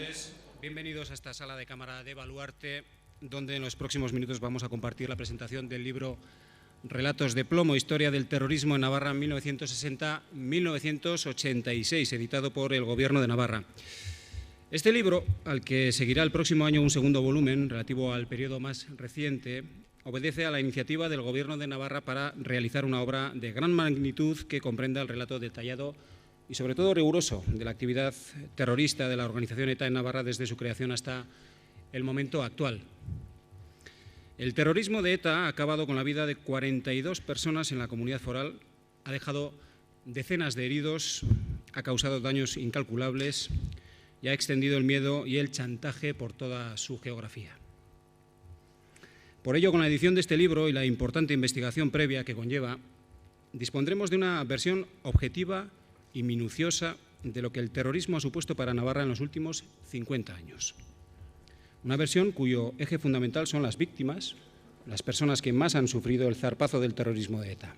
señores, bienvenidos a esta sala de cámara de Baluarte, donde en los próximos minutos vamos a compartir la presentación del libro Relatos de plomo, historia del terrorismo en Navarra 1960-1986, editado por el Gobierno de Navarra. Este libro, al que seguirá el próximo año un segundo volumen relativo al periodo más reciente, obedece a la iniciativa del Gobierno de Navarra para realizar una obra de gran magnitud que comprenda el relato detallado y sobre todo riguroso de la actividad terrorista de la organización ETA en Navarra desde su creación hasta el momento actual. El terrorismo de ETA ha acabado con la vida de 42 personas en la comunidad foral, ha dejado decenas de heridos, ha causado daños incalculables y ha extendido el miedo y el chantaje por toda su geografía. Por ello, con la edición de este libro y la importante investigación previa que conlleva, dispondremos de una versión objetiva y minuciosa de lo que el terrorismo ha supuesto para Navarra en los últimos 50 años. Una versión cuyo eje fundamental son las víctimas, las personas que más han sufrido el zarpazo del terrorismo de ETA.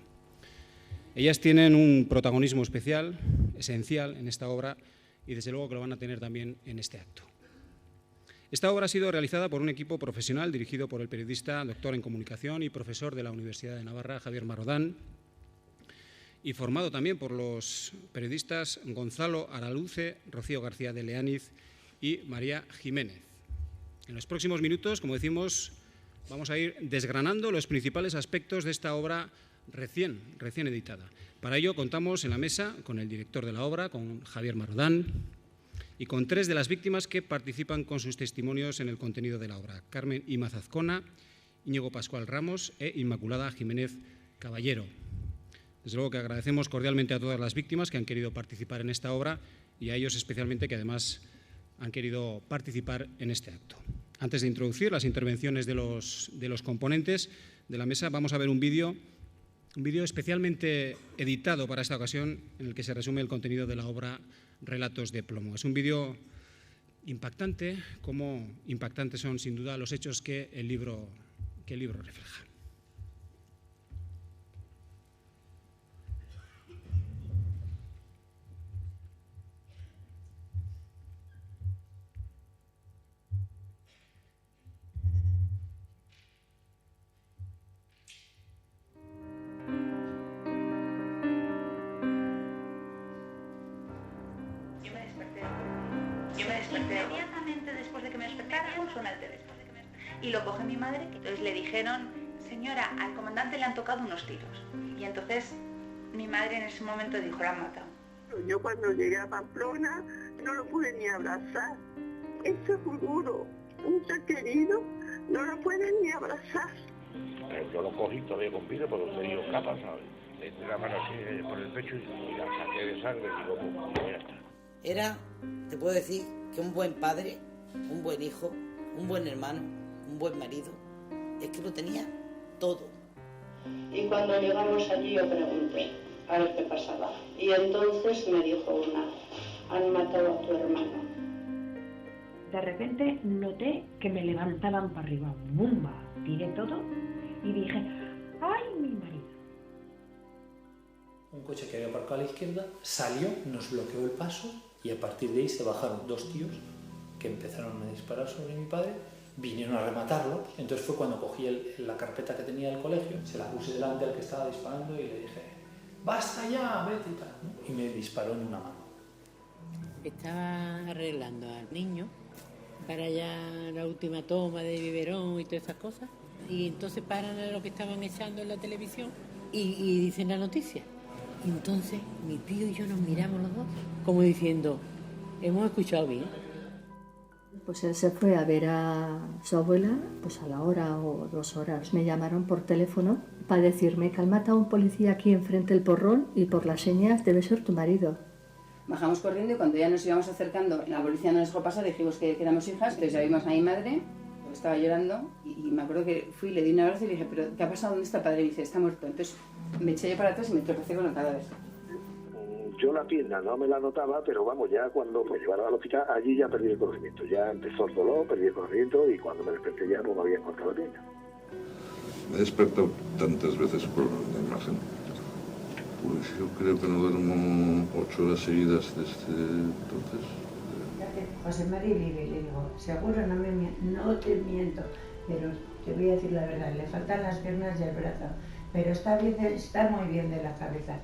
Ellas tienen un protagonismo especial, esencial en esta obra y desde luego que lo van a tener también en este acto. Esta obra ha sido realizada por un equipo profesional dirigido por el periodista, doctor en comunicación y profesor de la Universidad de Navarra, Javier Marodán, y formado también por los periodistas Gonzalo Araluce, Rocío García de Leániz y María Jiménez. En los próximos minutos, como decimos, vamos a ir desgranando los principales aspectos de esta obra recién editada. Para ello contamos en la mesa con el director de la obra, con Javier Marodán, y con tres de las víctimas que participan con sus testimonios en el contenido de la obra: Carmen Imaz Azcona, Íñigo Pascual Ramos e Inmaculada Jiménez Caballero. Desde luego que agradecemos cordialmente a todas las víctimas que han querido participar en esta obra y a ellos especialmente que además han querido participar en este acto. Antes de introducir las intervenciones de los componentes de la mesa, vamos a ver un vídeo especialmente editado para esta ocasión en el que se resume el contenido de la obra Relatos de plomo. Es un vídeo impactante, como impactantes son sin duda los hechos que el libro refleja. Inmediatamente después de que me despertaron, suena el teléfono. Y lo coge mi madre, entonces le dijeron: señora, al comandante le han tocado unos tiros. Y entonces mi madre en ese momento dijo: la han matado. Yo cuando llegué a Pamplona no lo pude ni abrazar. Ese futuro, un ser querido, no lo pueden ni abrazar. Yo lo cogí todavía con vida porque tenía dio capa, ¿sabes? Le entré la mano así por el pecho y la saqué de sangre y digo, pues ya está. Era, te puedo decir, que un buen padre, un buen hijo, un buen hermano, un buen marido. Es que lo tenía todo. Y cuando llegamos allí yo pregunté a ver qué pasaba. Y entonces me dijo una: han matado a tu hermano. De repente noté que me levantaban para arriba. ¡Bumba! Tiré todo y dije: ¡ay, mi marido! Un coche que había aparcado a la izquierda salió, nos bloqueó el paso y a partir de ahí se bajaron dos tíos que empezaron a disparar sobre mi padre, vinieron a rematarlo. Entonces fue cuando cogí la carpeta que tenía del colegio, se la puse delante al que estaba disparando y le dije: ¡basta ya, vete! Y tal, ¿no? Y me disparó en una mano. Estaba arreglando al niño para ya la última toma de biberón y todas esas cosas, y entonces paran a lo que estaban echando en la televisión y dicen la noticia. Y entonces mi tío y yo nos miramos los dos como diciendo: hemos escuchado bien. Pues él se fue a ver a su abuela, pues a la hora o 2 horas me llamaron por teléfono para decirme que han matado a un policía aquí enfrente del porrón y por las señas debe ser tu marido. Bajamos corriendo y cuando ya nos íbamos acercando, la policía no nos dejó pasar, dijimos que éramos hijas, entonces ya vimos a mi madre, estaba llorando y me acuerdo que fui, le di un abrazo y le dije: ¿pero qué ha pasado? ¿Dónde está el padre? Y dice: está muerto. Entonces me eché yo para atrás y me tropecé con el cadáver. Yo la pierna no me la notaba, pero vamos, ya cuando me llevaron al hospital, allí ya perdí el conocimiento. Ya empezó el dolor, perdí el conocimiento y cuando me desperté ya no me había encontrado la pierna. Me he despertado tantas veces por la imagen. Pues yo creo que no duermo 8 horas seguidas desde entonces. José María vive, y le digo, seguro no te miento, pero te voy a decir la verdad, le faltan las piernas y el brazo, pero está muy bien de la cabeza.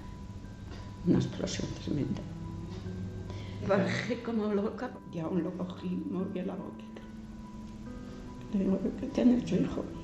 Una explosión tremenda. Bajé como loca y aún lo cogí, moví la boquita. Le digo, ¿qué te han hecho, hijo mío?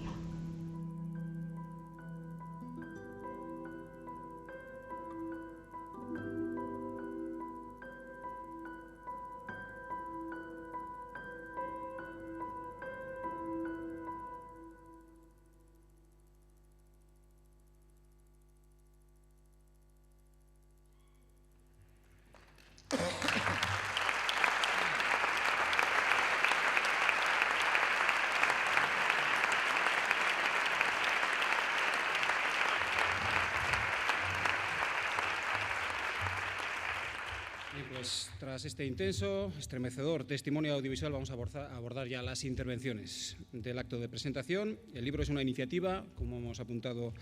Pues tras este intenso, estremecedor testimonio audiovisual vamos a abordar ya las intervenciones del acto de presentación. El libro es una iniciativa, como hemos apuntado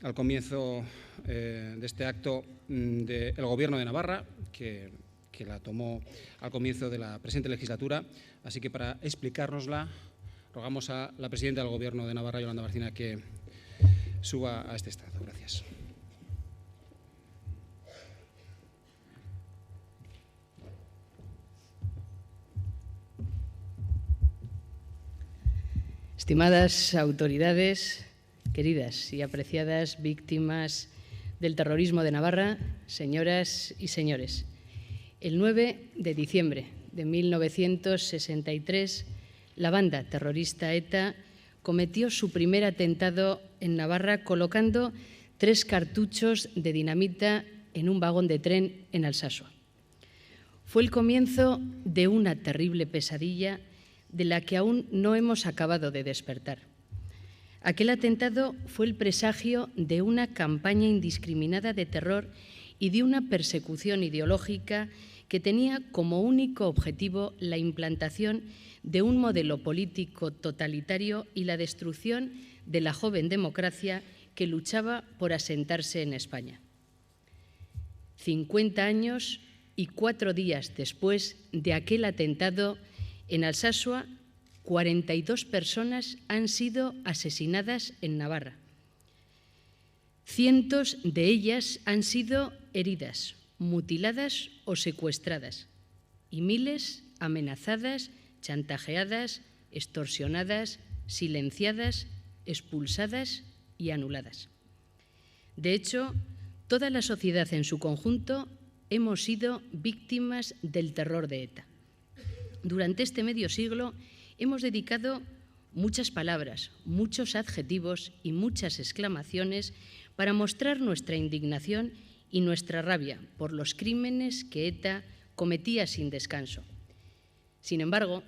al comienzo de este acto, del Gobierno de Navarra, que la tomó al comienzo de la presente legislatura. Así que para explicárnosla, rogamos a la presidenta del Gobierno de Navarra, Yolanda Barcina, que suba a este estrado. Gracias. Estimadas autoridades, queridas y apreciadas víctimas del terrorismo de Navarra, señoras y señores, el 9 de diciembre de 1963, la banda terrorista ETA cometió su primer atentado en Navarra colocando 3 cartuchos de dinamita en un vagón de tren en Alsasua. Fue el comienzo de una terrible pesadilla de la que aún no hemos acabado de despertar. Aquel atentado fue el presagio de una campaña indiscriminada de terror y de una persecución ideológica que tenía como único objetivo la implantación de un modelo político totalitario y la destrucción de la joven democracia que luchaba por asentarse en España. 50 años y 4 días después de aquel atentado, en Alsasua, 42 personas han sido asesinadas en Navarra. Cientos de ellas han sido heridas, mutiladas o secuestradas, y miles amenazadas, chantajeadas, extorsionadas, silenciadas, expulsadas y anuladas. De hecho, toda la sociedad en su conjunto hemos sido víctimas del terror de ETA. Durante este medio siglo hemos dedicado muchas palabras, muchos adjetivos y muchas exclamaciones para mostrar nuestra indignación y nuestra rabia por los crímenes que ETA cometía sin descanso. Sin embargo,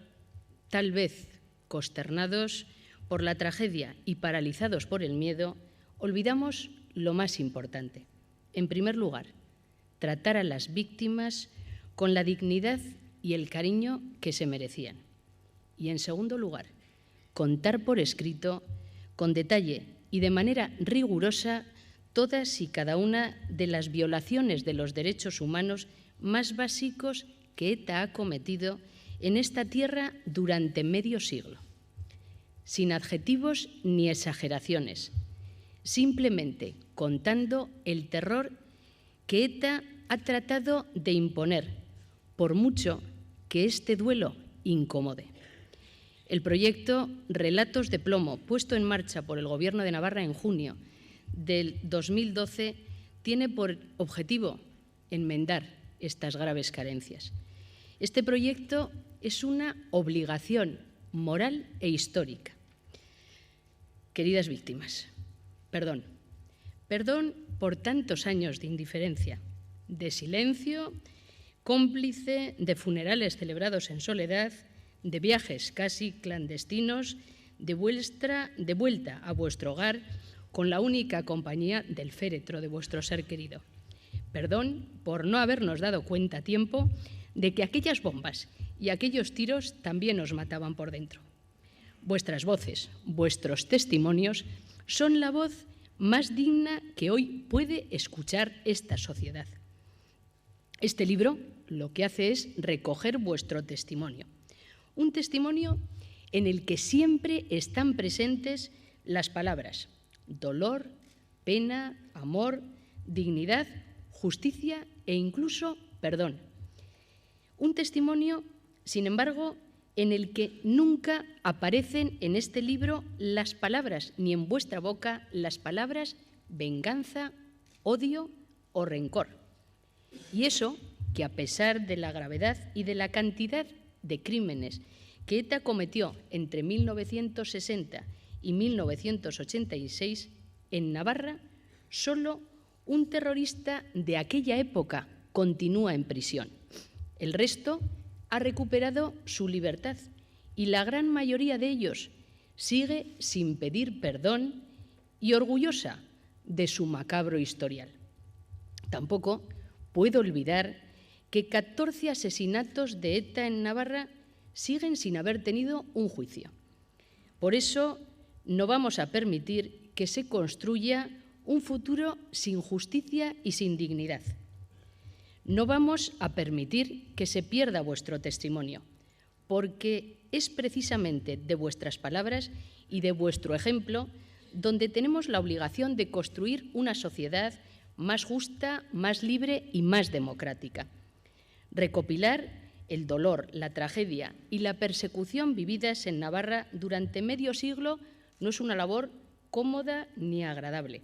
tal vez consternados por la tragedia y paralizados por el miedo, olvidamos lo más importante. En primer lugar, tratar a las víctimas con la dignidad y el cariño que se merecían. Y en segundo lugar, contar por escrito, con detalle y de manera rigurosa, todas y cada una de las violaciones de los derechos humanos más básicos que ETA ha cometido en esta tierra durante medio siglo. Sin adjetivos ni exageraciones, simplemente contando el terror que ETA ha tratado de imponer, por mucho que este duelo incomode. El proyecto Relatos de Plomo, puesto en marcha por el Gobierno de Navarra en junio del 2012, tiene por objetivo enmendar estas graves carencias. Este proyecto es una obligación moral e histórica. Queridas víctimas, perdón. Perdón por tantos años de indiferencia, de silencio, cómplice de funerales celebrados en soledad, de viajes casi clandestinos, de vuelta a vuestro hogar con la única compañía del féretro de vuestro ser querido. Perdón por no habernos dado cuenta a tiempo de que aquellas bombas y aquellos tiros también os mataban por dentro. Vuestras voces, vuestros testimonios son la voz más digna que hoy puede escuchar esta sociedad. Este libro lo que hace es recoger vuestro testimonio. Un testimonio en el que siempre están presentes las palabras dolor, pena, amor, dignidad, justicia e incluso perdón. Un testimonio, sin embargo, en el que nunca aparecen en este libro las palabras, ni en vuestra boca, las palabras venganza, odio o rencor. Y eso que, a pesar de la gravedad y de la cantidad de crímenes que ETA cometió entre 1960 y 1986, en Navarra, solo un terrorista de aquella época continúa en prisión. El resto ha recuperado su libertad y la gran mayoría de ellos sigue sin pedir perdón y orgullosa de su macabro historial. Tampoco puedo olvidar que 14 asesinatos de ETA en Navarra siguen sin haber tenido un juicio. Por eso no vamos a permitir que se construya un futuro sin justicia y sin dignidad. No vamos a permitir que se pierda vuestro testimonio, porque es precisamente de vuestras palabras y de vuestro ejemplo donde tenemos la obligación de construir una sociedad más justa, más libre y más democrática. Recopilar el dolor, la tragedia y la persecución vividas en Navarra durante medio siglo no es una labor cómoda ni agradable,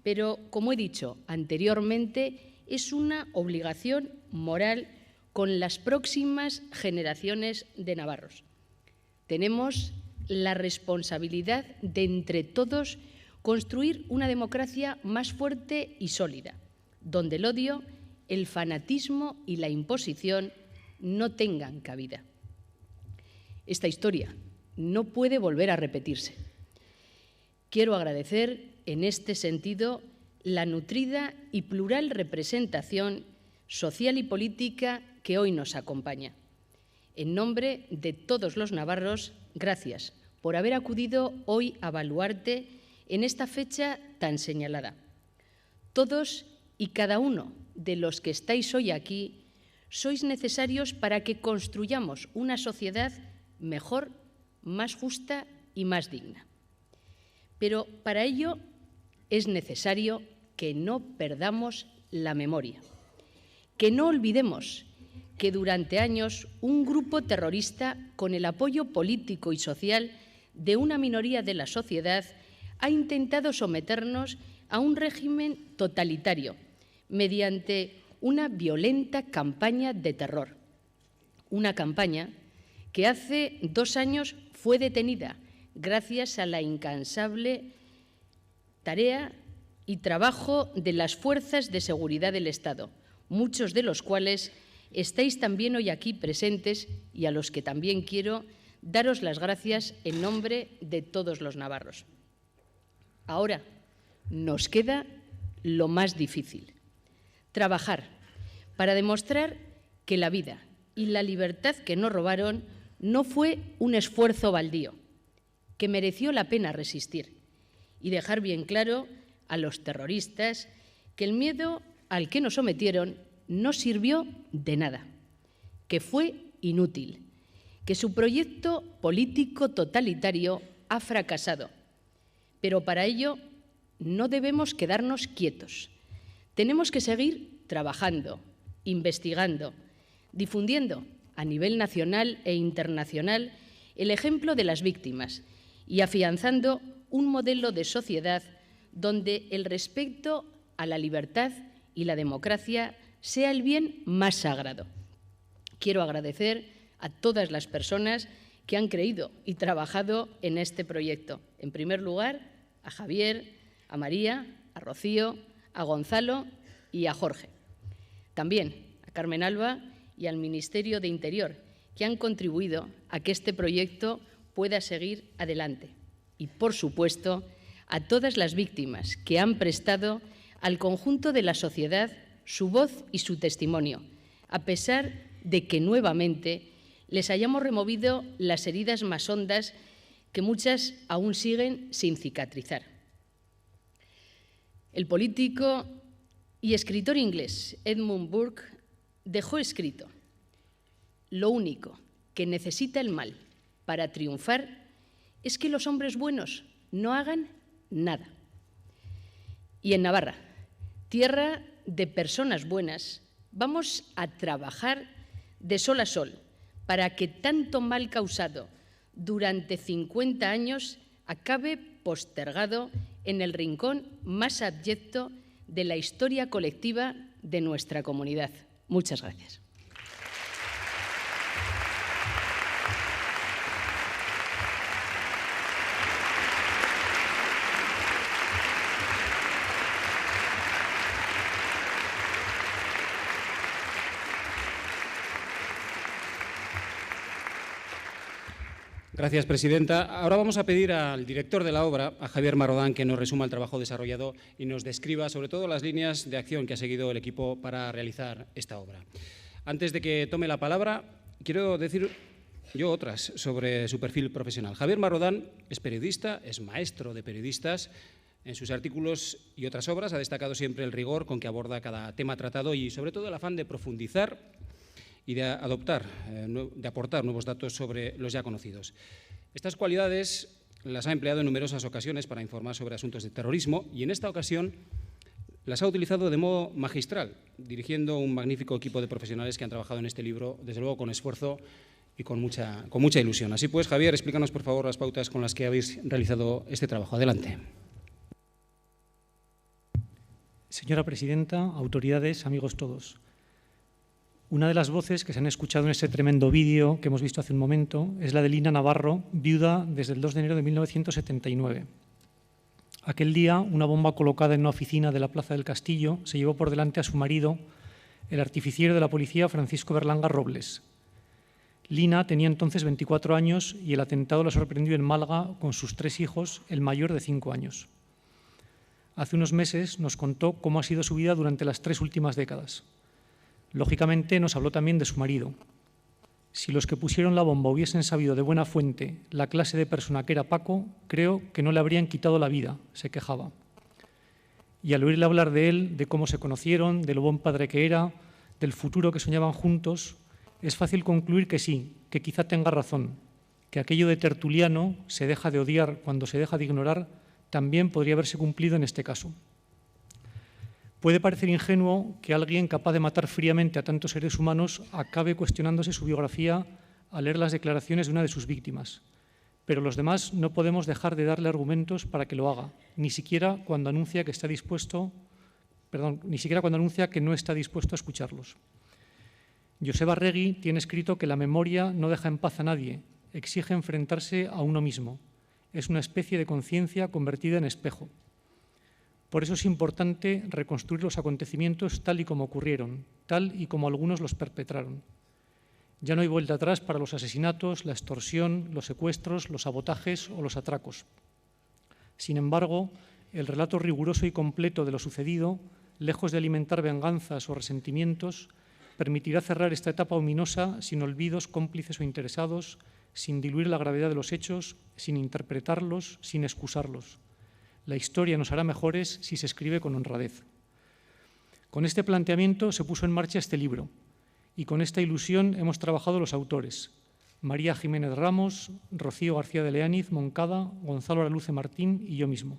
pero, como he dicho anteriormente, es una obligación moral con las próximas generaciones de navarros. Tenemos la responsabilidad de, entre todos, construir una democracia más fuerte y sólida, donde el odio, el fanatismo y la imposición no tengan cabida. Esta historia no puede volver a repetirse. Quiero agradecer, en este sentido, la nutrida y plural representación social y política que hoy nos acompaña. En nombre de todos los navarros, gracias por haber acudido hoy a Baluarte en esta fecha tan señalada. Todos y cada uno de los que estáis hoy aquí sois necesarios para que construyamos una sociedad mejor, más justa y más digna. Pero para ello es necesario que no perdamos la memoria, que no olvidemos que durante años un grupo terrorista, con el apoyo político y social de una minoría de la sociedad, ha intentado someternos a un régimen totalitario mediante una violenta campaña de terror. Una campaña que hace 2 años fue detenida gracias a la incansable tarea y trabajo de las fuerzas de seguridad del Estado, muchos de los cuales estáis también hoy aquí presentes y a los que también quiero daros las gracias en nombre de todos los navarros. Ahora nos queda lo más difícil: trabajar para demostrar que la vida y la libertad que nos robaron no fue un esfuerzo baldío, que mereció la pena resistir, y dejar bien claro a los terroristas que el miedo al que nos sometieron no sirvió de nada, que fue inútil, que su proyecto político totalitario ha fracasado. Pero para ello no debemos quedarnos quietos. Tenemos que seguir trabajando, investigando, difundiendo a nivel nacional e internacional el ejemplo de las víctimas y afianzando un modelo de sociedad donde el respeto a la libertad y la democracia sea el bien más sagrado. Quiero agradecer a todas las personas que han creído y trabajado en este proyecto. En primer lugar, a Javier, a María, a Rocío, a Gonzalo y a Jorge. También a Carmen Alba y al Ministerio de Interior, que han contribuido a que este proyecto pueda seguir adelante. Y, por supuesto, a todas las víctimas que han prestado al conjunto de la sociedad su voz y su testimonio, a pesar de que nuevamente les hayamos removido las heridas más hondas que muchas aún siguen sin cicatrizar. El político y escritor inglés Edmund Burke dejó escrito: lo único que necesita el mal para triunfar es que los hombres buenos no hagan nada. Y en Navarra, tierra de personas buenas, vamos a trabajar de sol a sol para que tanto mal causado durante 50 años acabe postergado en el rincón más abyecto de la historia colectiva de nuestra comunidad. Muchas gracias. Gracias, presidenta. Ahora vamos a pedir al director de la obra, a Javier Marodán, que nos resuma el trabajo desarrollado y nos describa sobre todo las líneas de acción que ha seguido el equipo para realizar esta obra. Antes de que tome la palabra, quiero decir yo otras sobre su perfil profesional. Javier Marodán es periodista, es maestro de periodistas. En sus artículos y otras obras ha destacado siempre el rigor con que aborda cada tema tratado y sobre todo el afán de profundizar y de aportar nuevos datos sobre los ya conocidos. Estas cualidades las ha empleado en numerosas ocasiones para informar sobre asuntos de terrorismo y en esta ocasión las ha utilizado de modo magistral, dirigiendo un magnífico equipo de profesionales que han trabajado en este libro, desde luego con esfuerzo y con mucha ilusión. Así pues, Javier, explícanos por favor las pautas con las que habéis realizado este trabajo. Adelante. Señora presidenta, autoridades, amigos todos. Una de las voces que se han escuchado en ese tremendo vídeo que hemos visto hace un momento es la de Lina Navarro, viuda desde el 2 de enero de 1979. Aquel día, una bomba colocada en una oficina de la Plaza del Castillo se llevó por delante a su marido, el artificiero de la policía Francisco Berlanga Robles. Lina tenía entonces 24 años y el atentado la sorprendió en Málaga con sus 3 hijos, el mayor de 5 años. Hace unos meses nos contó cómo ha sido su vida durante las 3 últimas décadas. Lógicamente nos habló también de su marido. Si los que pusieron la bomba hubiesen sabido de buena fuente la clase de persona que era Paco, creo que no le habrían quitado la vida, se quejaba. Y al oírle hablar de él, de cómo se conocieron, de lo buen padre que era, del futuro que soñaban juntos, es fácil concluir que sí, que quizá tenga razón, que aquello de Tertuliano, se deja de odiar cuando se deja de ignorar, también podría haberse cumplido en este caso. Puede parecer ingenuo que alguien capaz de matar fríamente a tantos seres humanos acabe cuestionándose su biografía al leer las declaraciones de una de sus víctimas. Pero los demás no podemos dejar de darle argumentos para que lo haga, ni siquiera cuando anuncia que no está dispuesto a escucharlos. Joseba Arregui tiene escrito que la memoria no deja en paz a nadie, exige enfrentarse a uno mismo. Es una especie de conciencia convertida en espejo. Por eso es importante reconstruir los acontecimientos tal y como ocurrieron, tal y como algunos los perpetraron. Ya no hay vuelta atrás para los asesinatos, la extorsión, los secuestros, los sabotajes o los atracos. Sin embargo, el relato riguroso y completo de lo sucedido, lejos de alimentar venganzas o resentimientos, permitirá cerrar esta etapa ominosa sin olvidos cómplices o interesados, sin diluir la gravedad de los hechos, sin interpretarlos, sin excusarlos. La historia nos hará mejores si se escribe con honradez. Con este planteamiento se puso en marcha este libro y con esta ilusión hemos trabajado los autores: María Jiménez Ramos, Rocío García de Leániz Moncada, Gonzalo Araluce Martín y yo mismo.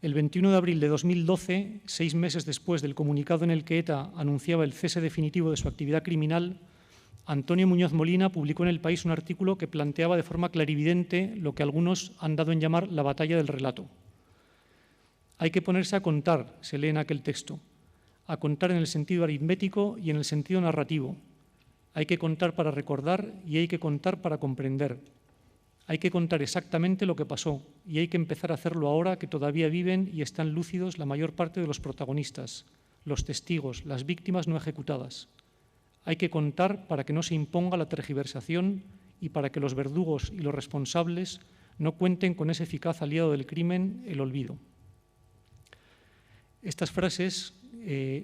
El 21 de abril de 2012, 6 meses después del comunicado en el que ETA anunciaba el cese definitivo de su actividad criminal, Antonio Muñoz Molina publicó en El País un artículo que planteaba de forma clarividente lo que algunos han dado en llamar la batalla del relato. Hay que ponerse a contar, se lee en aquel texto, a contar en el sentido aritmético y en el sentido narrativo. Hay que contar para recordar y hay que contar para comprender. Hay que contar exactamente lo que pasó y hay que empezar a hacerlo ahora que todavía viven y están lúcidos la mayor parte de los protagonistas, los testigos, las víctimas no ejecutadas. Hay que contar para que no se imponga la tergiversación y para que los verdugos y los responsables no cuenten con ese eficaz aliado del crimen, el olvido. Estas frases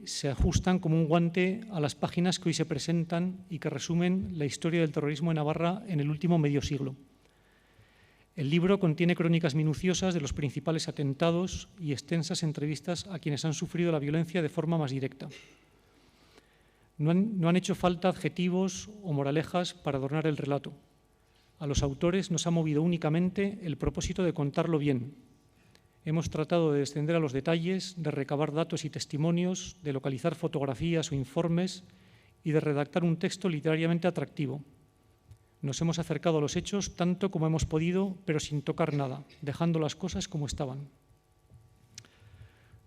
se ajustan como un guante a las páginas que hoy se presentan y que resumen la historia del terrorismo en Navarra en el último medio siglo. El libro contiene crónicas minuciosas de los principales atentados y extensas entrevistas a quienes han sufrido la violencia de forma más directa. No han hecho falta adjetivos o moralejas para adornar el relato. A los autores nos ha movido únicamente el propósito de contarlo bien. Hemos tratado de descender a los detalles, de recabar datos y testimonios, de localizar fotografías o informes y de redactar un texto literariamente atractivo. Nos hemos acercado a los hechos tanto como hemos podido, pero sin tocar nada, dejando las cosas como estaban.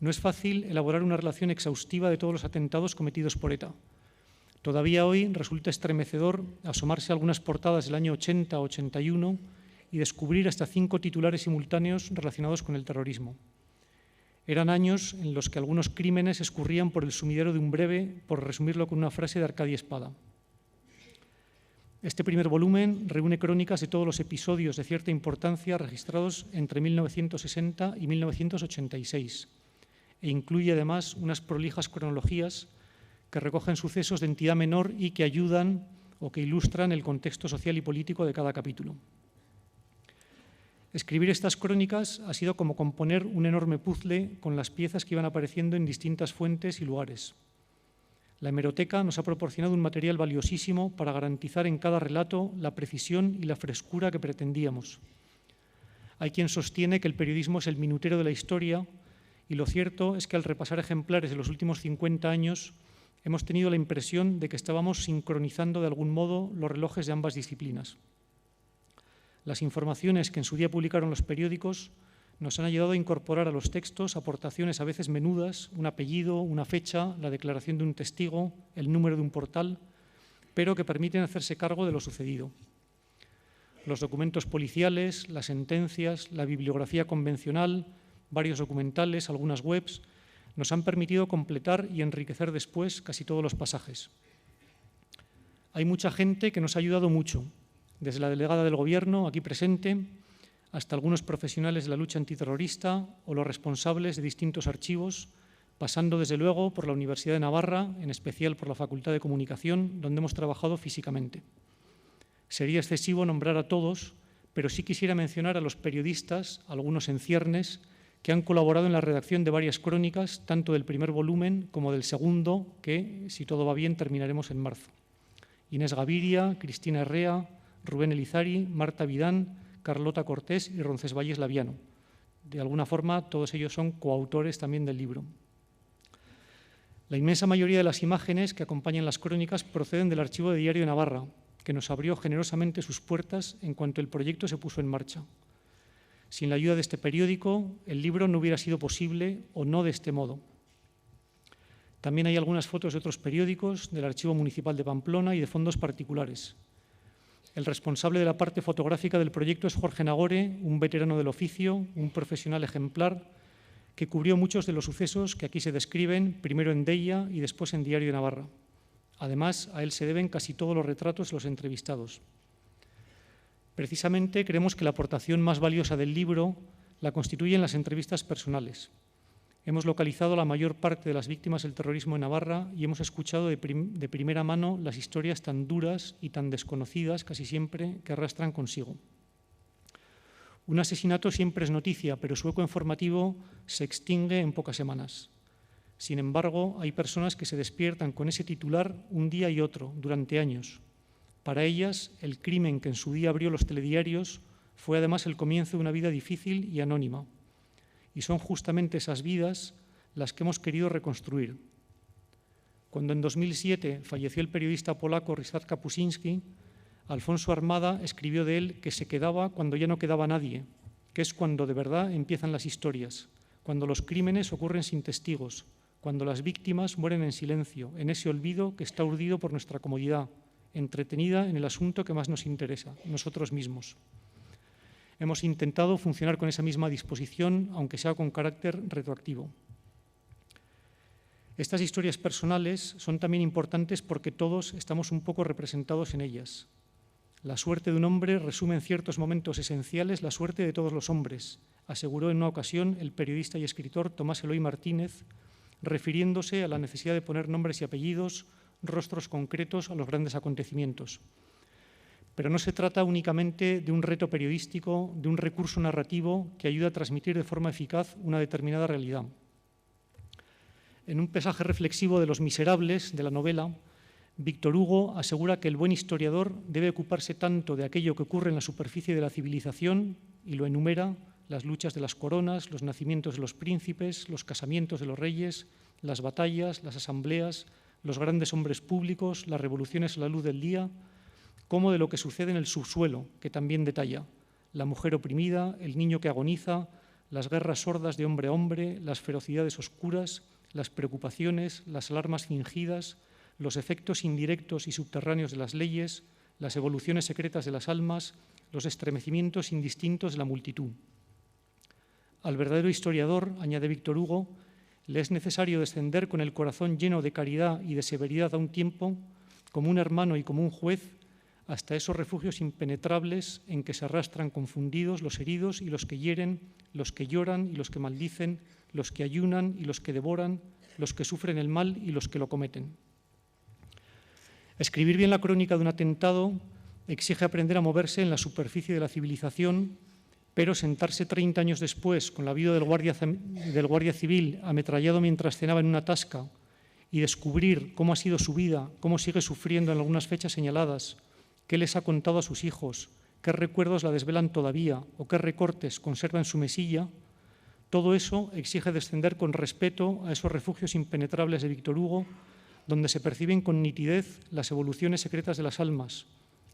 No es fácil elaborar una relación exhaustiva de todos los atentados cometidos por ETA. Todavía hoy resulta estremecedor asomarse a algunas portadas del año 80 o 81 y descubrir hasta 5 titulares simultáneos relacionados con el terrorismo. Eran años en los que algunos crímenes escurrían por el sumidero de un breve, por resumirlo con una frase de Arcadio Espada. Este primer volumen reúne crónicas de todos los episodios de cierta importancia registrados entre 1960 y 1986 e incluye además unas prolijas cronologías que recogen sucesos de entidad menor y que ayudan o que ilustran el contexto social y político de cada capítulo. Escribir estas crónicas ha sido como componer un enorme puzzle con las piezas que iban apareciendo en distintas fuentes y lugares. La hemeroteca nos ha proporcionado un material valiosísimo para garantizar en cada relato la precisión y la frescura que pretendíamos. Hay quien sostiene que el periodismo es el minutero de la historia y lo cierto es que al repasar ejemplares de los últimos 50 años hemos tenido la impresión de que estábamos sincronizando de algún modo los relojes de ambas disciplinas. Las informaciones que en su día publicaron los periódicos nos han ayudado a incorporar a los textos aportaciones a veces menudas, un apellido, una fecha, la declaración de un testigo, el número de un portal, pero que permiten hacerse cargo de lo sucedido. Los documentos policiales, las sentencias, la bibliografía convencional, varios documentales, algunas webs, nos han permitido completar y enriquecer después casi todos los pasajes. Hay mucha gente que nos ha ayudado mucho, desde la delegada del Gobierno, aquí presente, hasta algunos profesionales de la lucha antiterrorista o los responsables de distintos archivos, pasando desde luego por la Universidad de Navarra, en especial por la Facultad de Comunicación, donde hemos trabajado físicamente. Sería excesivo nombrar a todos, pero sí quisiera mencionar a los periodistas, algunos en ciernes, que han colaborado en la redacción de varias crónicas, tanto del primer volumen como del segundo, que, si todo va bien, terminaremos en marzo. Inés Gaviria, Cristina Herrea, Rubén Elizari, Marta Vidán, Carlota Cortés y Roncesvalles Laviano. De alguna forma, todos ellos son coautores también del libro. La inmensa mayoría de las imágenes que acompañan las crónicas proceden del Archivo de Diario de Navarra, que nos abrió generosamente sus puertas en cuanto el proyecto se puso en marcha. Sin la ayuda de este periódico, el libro no hubiera sido posible o no de este modo. También hay algunas fotos de otros periódicos, del Archivo Municipal de Pamplona y de fondos particulares. El responsable de la parte fotográfica del proyecto es Jorge Nagore, un veterano del oficio, un profesional ejemplar, que cubrió muchos de los sucesos que aquí se describen, primero en Deia y después en Diario de Navarra. Además, a él se deben casi todos los retratos de los entrevistados. Precisamente creemos que la aportación más valiosa del libro la constituyen las entrevistas personales. Hemos localizado la mayor parte de las víctimas del terrorismo en Navarra y hemos escuchado de primera mano las historias tan duras y tan desconocidas, casi siempre, que arrastran consigo. Un asesinato siempre es noticia, pero su eco informativo se extingue en pocas semanas. Sin embargo, hay personas que se despiertan con ese titular un día y otro, durante años. Para ellas, el crimen que en su día abrió los telediarios fue además el comienzo de una vida difícil y anónima. Y son justamente esas vidas las que hemos querido reconstruir. Cuando en 2007 falleció el periodista polaco Ryszard Kapuscinski, Alfonso Armada escribió de él que se quedaba cuando ya no quedaba nadie, que es cuando de verdad empiezan las historias, cuando los crímenes ocurren sin testigos, cuando las víctimas mueren en silencio, en ese olvido que está urdido por nuestra comodidad, entretenida en el asunto que más nos interesa, nosotros mismos. Hemos intentado funcionar con esa misma disposición, aunque sea con carácter retroactivo. Estas historias personales son también importantes porque todos estamos un poco representados en ellas. La suerte de un hombre resume en ciertos momentos esenciales la suerte de todos los hombres, aseguró en una ocasión el periodista y escritor Tomás Eloy Martínez, refiriéndose a la necesidad de poner nombres y apellidos, rostros concretos a los grandes acontecimientos. Pero no se trata únicamente de un reto periodístico, de un recurso narrativo que ayuda a transmitir de forma eficaz una determinada realidad. En un pasaje reflexivo de Los Miserables, de la novela, Víctor Hugo asegura que el buen historiador debe ocuparse tanto de aquello que ocurre en la superficie de la civilización, y lo enumera: las luchas de las coronas, los nacimientos de los príncipes, los casamientos de los reyes, las batallas, las asambleas, los grandes hombres públicos, las revoluciones a la luz del día, como de lo que sucede en el subsuelo, que también detalla: la mujer oprimida, el niño que agoniza, las guerras sordas de hombre a hombre, las ferocidades oscuras, las preocupaciones, las alarmas fingidas, los efectos indirectos y subterráneos de las leyes, las evoluciones secretas de las almas, los estremecimientos indistintos de la multitud. Al verdadero historiador, añade Víctor Hugo, le es necesario descender con el corazón lleno de caridad y de severidad a un tiempo, como un hermano y como un juez, hasta esos refugios impenetrables en que se arrastran confundidos los heridos y los que hieren, los que lloran y los que maldicen, los que ayunan y los que devoran, los que sufren el mal y los que lo cometen. Escribir bien la crónica de un atentado exige aprender a moverse en la superficie de la civilización, pero sentarse 30 años después con la vida del guardia civil ametrallado mientras cenaba en una tasca y descubrir cómo ha sido su vida, cómo sigue sufriendo en algunas fechas señaladas, qué les ha contado a sus hijos, qué recuerdos la desvelan todavía o qué recortes conserva en su mesilla, todo eso exige descender con respeto a esos refugios impenetrables de Víctor Hugo, donde se perciben con nitidez las evoluciones secretas de las almas,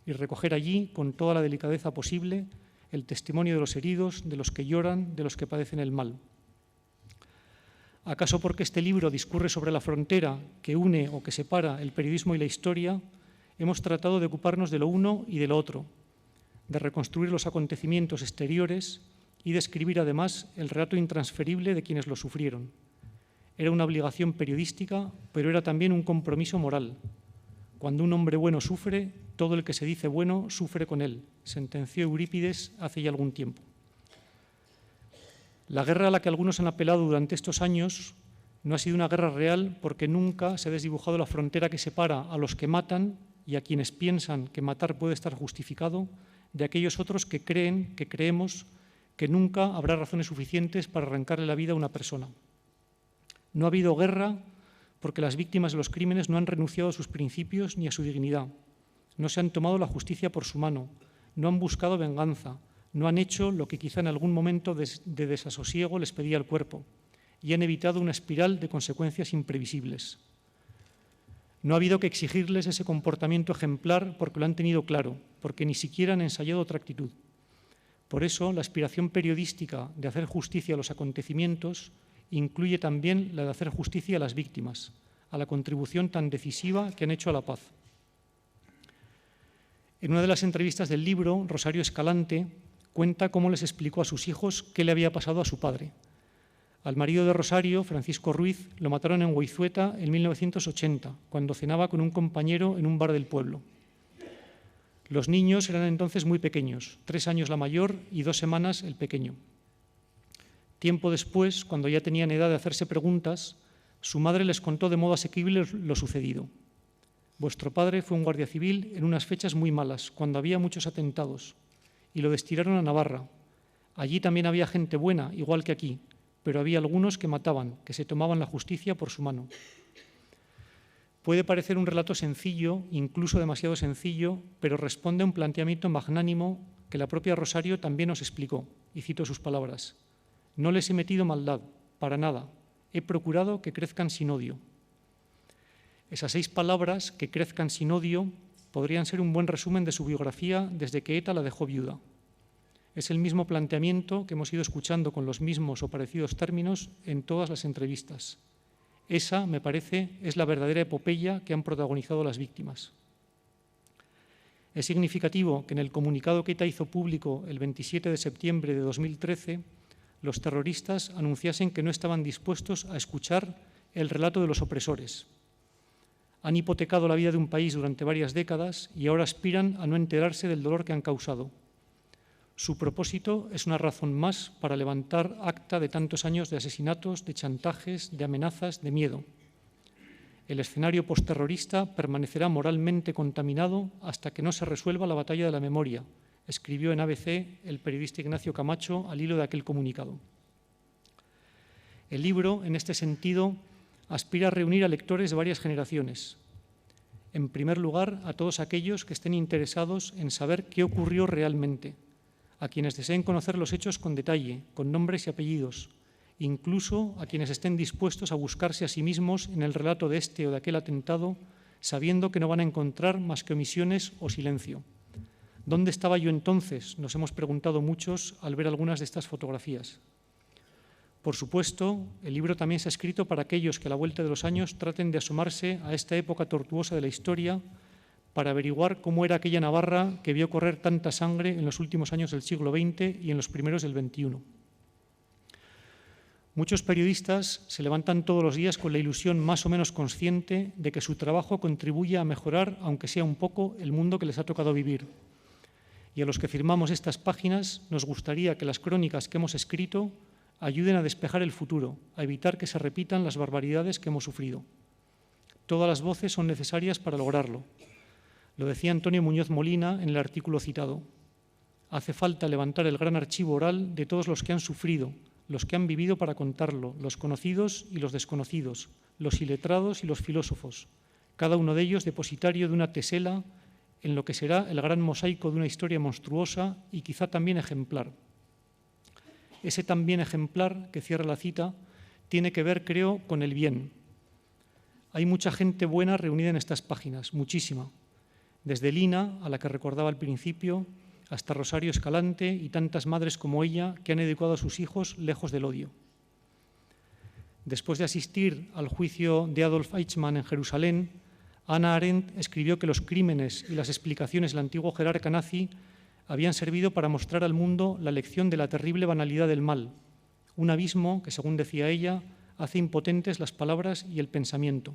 y recoger allí, con toda la delicadeza posible, el testimonio de los heridos, de los que lloran, de los que padecen el mal. ¿Acaso porque este libro discurre sobre la frontera que une o que separa el periodismo y la historia, hemos tratado de ocuparnos de lo uno y de lo otro, de reconstruir los acontecimientos exteriores y de escribir además el relato intransferible de quienes lo sufrieron? Era una obligación periodística, pero era también un compromiso moral. Cuando un hombre bueno sufre, todo el que se dice bueno sufre con él, sentenció Eurípides hace ya algún tiempo. La guerra a la que algunos han apelado durante estos años no ha sido una guerra real porque nunca se ha desdibujado la frontera que separa a los que matan y a quienes piensan que matar puede estar justificado de aquellos otros que creen, que creemos, que nunca habrá razones suficientes para arrancarle la vida a una persona. No ha habido guerra porque las víctimas de los crímenes no han renunciado a sus principios ni a su dignidad. No se han tomado la justicia por su mano, no han buscado venganza, no han hecho lo que quizá en algún momento de desasosiego les pedía el cuerpo y han evitado una espiral de consecuencias imprevisibles. No ha habido que exigirles ese comportamiento ejemplar porque lo han tenido claro, porque ni siquiera han ensayado otra actitud. Por eso, la aspiración periodística de hacer justicia a los acontecimientos incluye también la de hacer justicia a las víctimas, a la contribución tan decisiva que han hecho a la paz. En una de las entrevistas del libro, Rosario Escalante cuenta cómo les explicó a sus hijos qué le había pasado a su padre. Al marido de Rosario, Francisco Ruiz, lo mataron en Goizueta en 1980, cuando cenaba con un compañero en un bar del pueblo. Los niños eran entonces muy pequeños, 3 años la mayor y 2 semanas el pequeño. Tiempo después, cuando ya tenían edad de hacerse preguntas, su madre les contó de modo asequible lo sucedido. Vuestro padre fue un guardia civil en unas fechas muy malas, cuando había muchos atentados, y lo destinaron a Navarra. Allí también había gente buena, igual que aquí, pero había algunos que mataban, que se tomaban la justicia por su mano. Puede parecer un relato sencillo, incluso demasiado sencillo, pero responde a un planteamiento magnánimo que la propia Rosario también nos explicó, y cito sus palabras. No les he metido maldad, para nada. He procurado que crezcan sin odio. Esas 6 palabras, que crezcan sin odio, podrían ser un buen resumen de su biografía desde que ETA la dejó viuda. Es el mismo planteamiento que hemos ido escuchando con los mismos o parecidos términos en todas las entrevistas. Esa, me parece, es la verdadera epopeya que han protagonizado las víctimas. Es significativo que en el comunicado que ETA hizo público el 27 de septiembre de 2013, los terroristas anunciasen que no estaban dispuestos a escuchar el relato de los opresores. Han hipotecado la vida de un país durante varias décadas y ahora aspiran a no enterarse del dolor que han causado. Su propósito es una razón más para levantar acta de tantos años de asesinatos, de chantajes, de amenazas, de miedo. El escenario postterrorista permanecerá moralmente contaminado hasta que no se resuelva la batalla de la memoria, escribió en ABC el periodista Ignacio Camacho al hilo de aquel comunicado. El libro, en este sentido, aspira a reunir a lectores de varias generaciones. En primer lugar, a todos aquellos que estén interesados en saber qué ocurrió realmente, a quienes deseen conocer los hechos con detalle, con nombres y apellidos, incluso a quienes estén dispuestos a buscarse a sí mismos en el relato de este o de aquel atentado, sabiendo que no van a encontrar más que omisiones o silencio. ¿Dónde estaba yo entonces?, nos hemos preguntado muchos al ver algunas de estas fotografías. Por supuesto, el libro también se ha escrito para aquellos que a la vuelta de los años traten de asomarse a esta época tortuosa de la historia para averiguar cómo era aquella Navarra que vio correr tanta sangre en los últimos años del siglo XX y en los primeros del XXI. Muchos periodistas se levantan todos los días con la ilusión más o menos consciente de que su trabajo contribuye a mejorar, aunque sea un poco, el mundo que les ha tocado vivir. Y a los que firmamos estas páginas nos gustaría que las crónicas que hemos escrito ayuden a despejar el futuro, a evitar que se repitan las barbaridades que hemos sufrido. Todas las voces son necesarias para lograrlo. Lo decía Antonio Muñoz Molina en el artículo citado. Hace falta levantar el gran archivo oral de todos los que han sufrido, los que han vivido para contarlo, los conocidos y los desconocidos, los iletrados y los filósofos, cada uno de ellos depositario de una tesela en lo que será el gran mosaico de una historia monstruosa y quizá también ejemplar. Ese también ejemplar, que cierra la cita, tiene que ver, creo, con el bien. Hay mucha gente buena reunida en estas páginas, muchísima. Desde Lina, a la que recordaba al principio, hasta Rosario Escalante y tantas madres como ella que han educado a sus hijos lejos del odio. Después de asistir al juicio de Adolf Eichmann en Jerusalén, Hannah Arendt escribió que los crímenes y las explicaciones del antiguo jerarca nazi habían servido para mostrar al mundo la lección de la terrible banalidad del mal, un abismo que, según decía ella, hace impotentes las palabras y el pensamiento.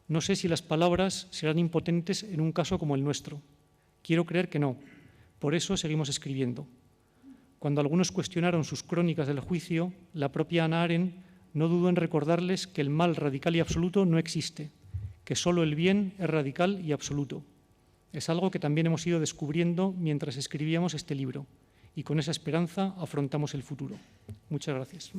No sé si las palabras serán impotentes en un caso como el nuestro. Quiero creer que no. Por eso seguimos escribiendo. Cuando algunos cuestionaron sus crónicas del juicio, la propia Hannah Arendt no dudó en recordarles que el mal radical y absoluto no existe, que solo el bien es radical y absoluto. Es algo que también hemos ido descubriendo mientras escribíamos este libro, y con esa esperanza afrontamos el futuro. Muchas gracias.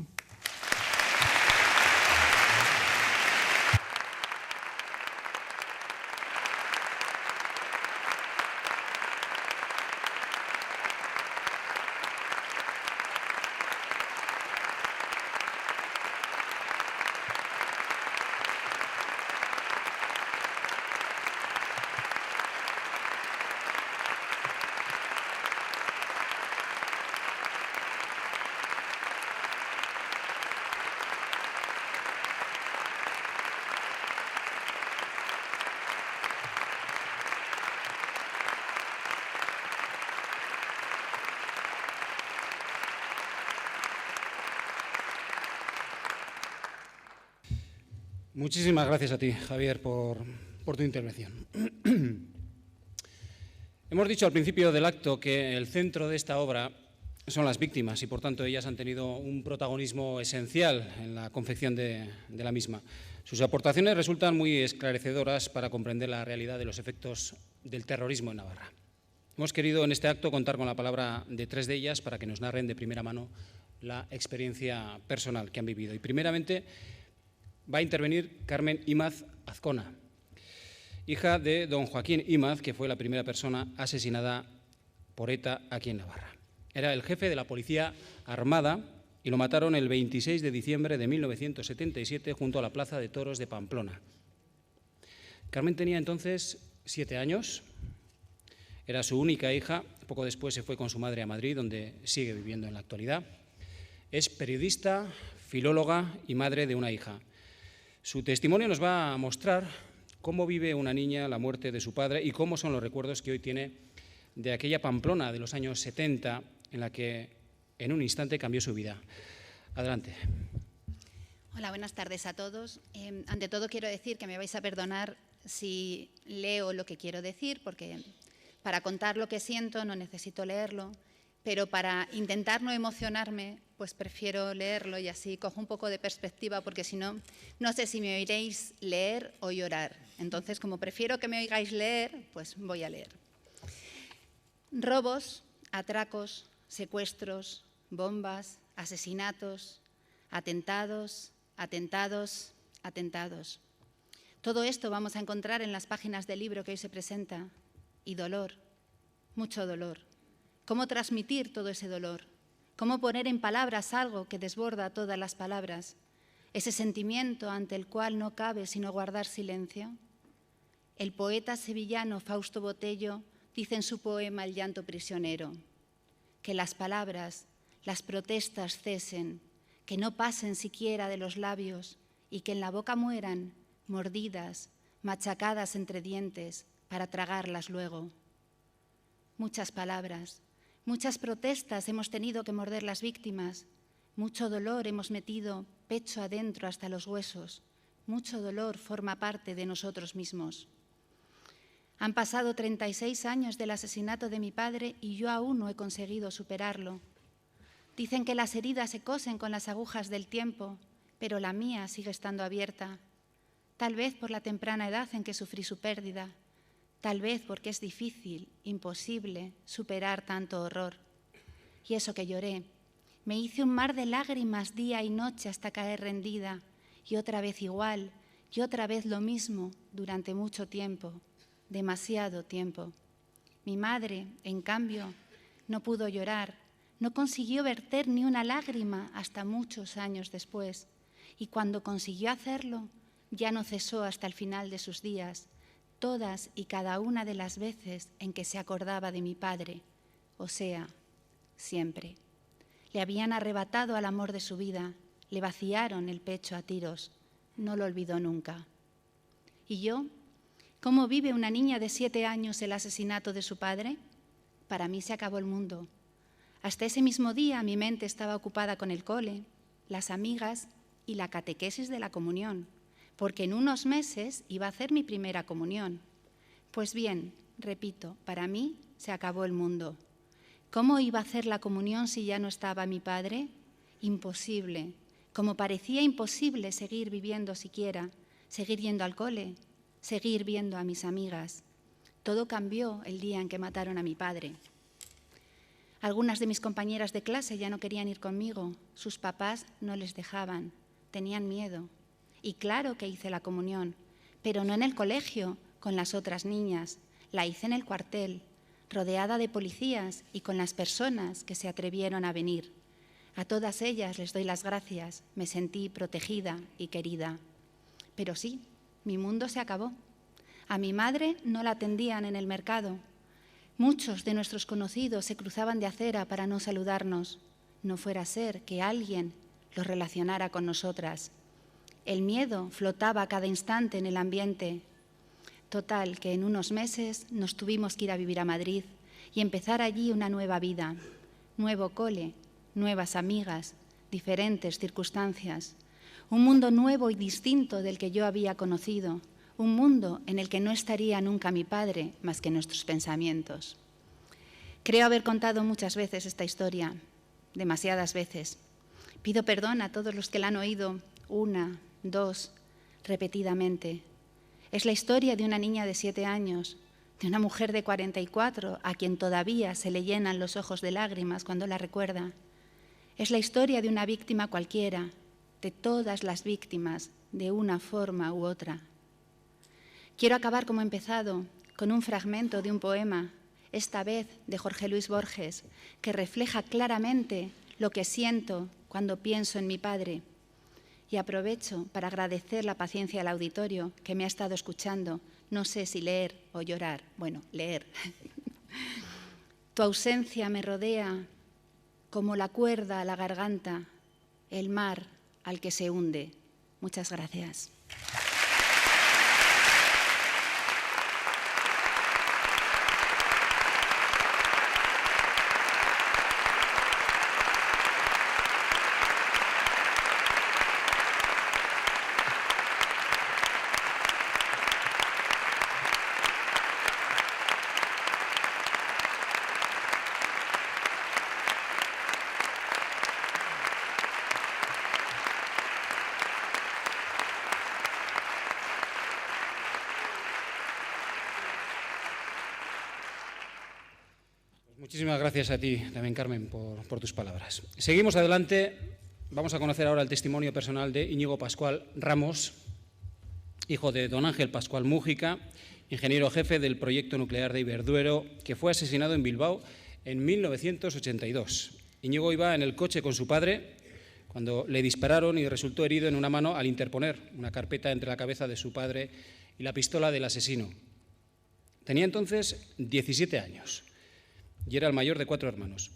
Muchísimas gracias a ti, Javier, por tu intervención. Hemos dicho al principio del acto que el centro de esta obra son las víctimas y, por tanto, ellas han tenido un protagonismo esencial en la confección de la misma. Sus aportaciones resultan muy esclarecedoras para comprender la realidad de los efectos del terrorismo en Navarra. Hemos querido en este acto contar con la palabra de tres de ellas para que nos narren de primera mano la experiencia personal que han vivido. Y primeramente va a intervenir Carmen Imaz Azcona, hija de don Joaquín Imaz, que fue la primera persona asesinada por ETA aquí en Navarra. Era el jefe de la Policía Armada y lo mataron el 26 de diciembre de 1977 junto a la Plaza de Toros de Pamplona. Carmen tenía entonces 7 años, era su única hija, poco después se fue con su madre a Madrid, donde sigue viviendo en la actualidad. Es periodista, filóloga y madre de una hija. Su testimonio nos va a mostrar cómo vive una niña la muerte de su padre y cómo son los recuerdos que hoy tiene de aquella Pamplona de los años 70 en la que en un instante cambió su vida. Adelante. Hola, buenas tardes a todos. Ante todo quiero decir que me vais a perdonar si leo lo que quiero decir, porque para contar lo que siento no necesito leerlo, pero para intentar no emocionarme, pues prefiero leerlo y así cojo un poco de perspectiva, porque si no, no sé si me oiréis leer o llorar. Entonces, como prefiero que me oigáis leer, pues voy a leer. Robos, atracos, secuestros, bombas, asesinatos, atentados, atentados, atentados. Todo esto vamos a encontrar en las páginas del libro que hoy se presenta. Y dolor, mucho dolor. ¿Cómo transmitir todo ese dolor? ¿Cómo poner en palabras algo que desborda todas las palabras? Ese sentimiento ante el cual no cabe sino guardar silencio. El poeta sevillano Fausto Botello dice en su poema El llanto prisionero: que las palabras, las protestas cesen, que no pasen siquiera de los labios y que en la boca mueran, mordidas, machacadas entre dientes, para tragarlas luego. Muchas palabras, muchas protestas hemos tenido que morder las víctimas, mucho dolor hemos metido pecho adentro hasta los huesos, mucho dolor forma parte de nosotros mismos. Han pasado 36 años del asesinato de mi padre y yo aún no he conseguido superarlo. Dicen que las heridas se cosen con las agujas del tiempo, pero la mía sigue estando abierta. Tal vez por la temprana edad en que sufrí su pérdida, tal vez porque es difícil, imposible, superar tanto horror. Y eso que lloré, me hice un mar de lágrimas día y noche hasta caer rendida, y otra vez igual, y otra vez lo mismo, durante mucho tiempo, demasiado tiempo. Mi madre, en cambio, no pudo llorar, no consiguió verter ni una lágrima hasta muchos años después, y cuando consiguió hacerlo, ya no cesó hasta el final de sus días, todas y cada una de las veces en que se acordaba de mi padre, o sea, siempre. Le habían arrebatado al amor de su vida, le vaciaron el pecho a tiros, no lo olvidó nunca. ¿Y yo? ¿Cómo vive una niña de 7 años el asesinato de su padre? Para mí se acabó el mundo. Hasta ese mismo día mi mente estaba ocupada con el cole, las amigas y la catequesis de la comunión, porque en unos meses iba a hacer mi primera comunión. Pues bien, repito, para mí se acabó el mundo. ¿Cómo iba a hacer la comunión si ya no estaba mi padre? Imposible, como parecía imposible seguir viviendo siquiera, seguir yendo al cole, seguir viendo a mis amigas. Todo cambió el día en que mataron a mi padre. Algunas de mis compañeras de clase ya no querían ir conmigo, sus papás no les dejaban, tenían miedo. Y claro que hice la comunión, pero no en el colegio, con las otras niñas, la hice en el cuartel, rodeada de policías y con las personas que se atrevieron a venir. A todas ellas les doy las gracias, me sentí protegida y querida. Pero sí, mi mundo se acabó. A mi madre no la atendían en el mercado. Muchos de nuestros conocidos se cruzaban de acera para no saludarnos. No fuera a ser que alguien los relacionara con nosotras. El miedo flotaba a cada instante en el ambiente. Total, que en unos meses nos tuvimos que ir a vivir a Madrid y empezar allí una nueva vida, nuevo cole, nuevas amigas, diferentes circunstancias, un mundo nuevo y distinto del que yo había conocido, un mundo en el que no estaría nunca mi padre más que nuestros pensamientos. Creo haber contado muchas veces esta historia, demasiadas veces. Pido perdón a todos los que la han oído 1, 2, repetidamente. Es la historia de una niña de 7 años, de una mujer de 44 a quien todavía se le llenan los ojos de lágrimas cuando la recuerda. Es la historia de una víctima cualquiera, de todas las víctimas, de una forma u otra. Quiero acabar como he empezado, con un fragmento de un poema, esta vez de Jorge Luis Borges, que refleja claramente lo que siento cuando pienso en mi padre. Y aprovecho para agradecer la paciencia al auditorio que me ha estado escuchando. No sé si leer o llorar. Bueno, leer. Tu ausencia me rodea como la cuerda a la garganta, el mar al que se hunde. Muchas gracias. Muchísimas gracias a ti también, Carmen, por tus palabras. Seguimos adelante. Vamos a conocer ahora el testimonio personal de Íñigo Pascual Ramos. hijo de don Ángel Pascual Mújica, ingeniero jefe del proyecto nuclear de Iberduero, que fue asesinado en Bilbao en 1982. Íñigo iba en el coche con su padre cuando le dispararon y resultó herido en una mano al interponer una carpeta entre la cabeza de su padre y la pistola del asesino. Tenía entonces 17 años y era el mayor de 4 hermanos.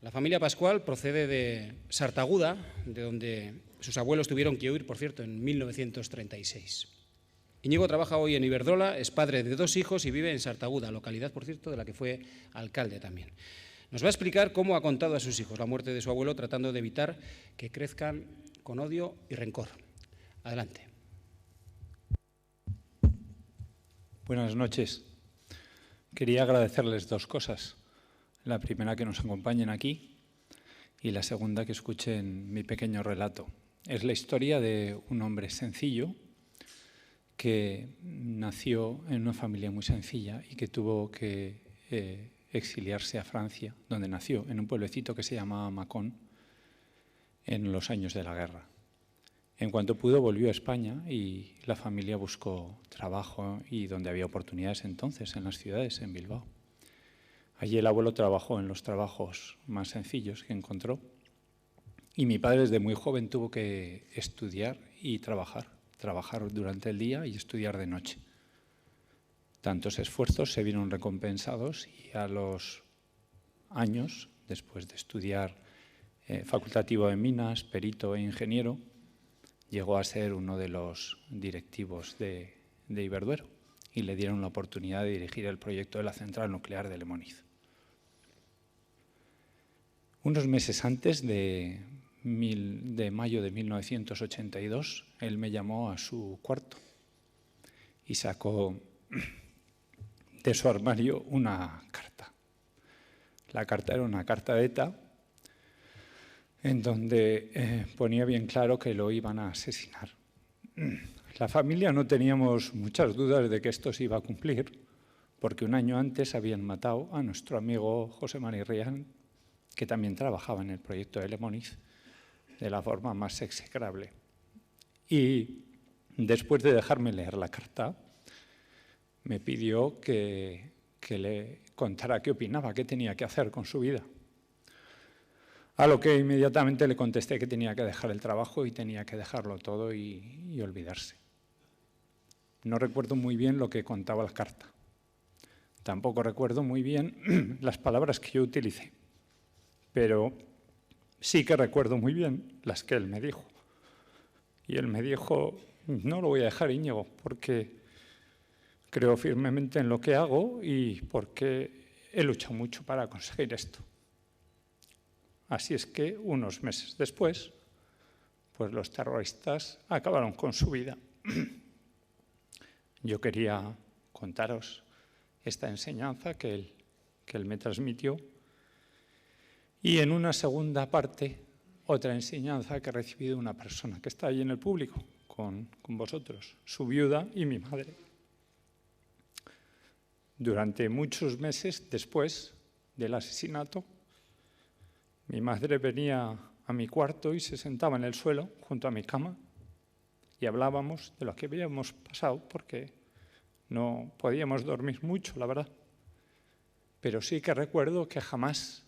La familia Pascual procede de Sartaguda, de donde sus abuelos tuvieron que huir, por cierto, en 1936. Íñigo trabaja hoy en Iberdrola, es padre de 2 hijos y vive en Sartaguda, localidad, por cierto, de la que fue alcalde también. Nos va a explicar cómo ha contado a sus hijos la muerte de su abuelo, tratando de evitar que crezcan con odio y rencor. Adelante. Buenas noches. Quería agradecerles 2 cosas. La primera, que nos acompañen aquí, y la segunda, que escuchen mi pequeño relato. Es la historia de un hombre sencillo que nació en una familia muy sencilla y que tuvo que exiliarse a Francia, donde nació, en un pueblecito que se llamaba Mâcon, en los años de la guerra. En cuanto pudo, volvió a España y la familia buscó trabajo, y donde había oportunidades entonces, en las ciudades, en Bilbao. Allí el abuelo trabajó en los trabajos más sencillos que encontró, y mi padre desde muy joven tuvo que estudiar y trabajar durante el día y estudiar de noche. Tantos esfuerzos se vieron recompensados y a los años, después de estudiar facultativo en minas, perito e ingeniero, llegó a ser uno de los directivos de Iberduero y le dieron la oportunidad de dirigir el proyecto de la central nuclear de Lemoniz. Unos meses antes de mayo de 1982, él me llamó a su cuarto y sacó de su armario una carta. La carta era una carta de ETA en donde ponía bien claro que lo iban a asesinar. La familia no teníamos muchas dudas de que esto se iba a cumplir, porque un año antes habían matado a nuestro amigo José María Rián, que también trabajaba en el proyecto de Lemoniz, de la forma más execrable. Y después de dejarme leer la carta, me pidió que le contara qué opinaba, qué tenía que hacer con su vida. A lo que inmediatamente le contesté que tenía que dejar el trabajo y tenía que dejarlo todo y olvidarse. No recuerdo muy bien lo que contaba la carta. Tampoco recuerdo muy bien las palabras que yo utilicé, pero sí que recuerdo muy bien las que él me dijo. Y él me dijo: no lo voy a dejar, Íñigo, porque creo firmemente en lo que hago y porque he luchado mucho para conseguir esto. Así es que unos meses después, pues los terroristas acabaron con su vida. Yo quería contaros esta enseñanza que él me transmitió, y en una segunda parte otra enseñanza que he recibido de una persona que está ahí en el público con vosotros, su viuda y mi madre. Durante muchos meses después del asesinato, mi madre venía a mi cuarto y se sentaba en el suelo junto a mi cama y hablábamos de lo que habíamos pasado, porque no podíamos dormir mucho, la verdad. Pero sí que recuerdo que jamás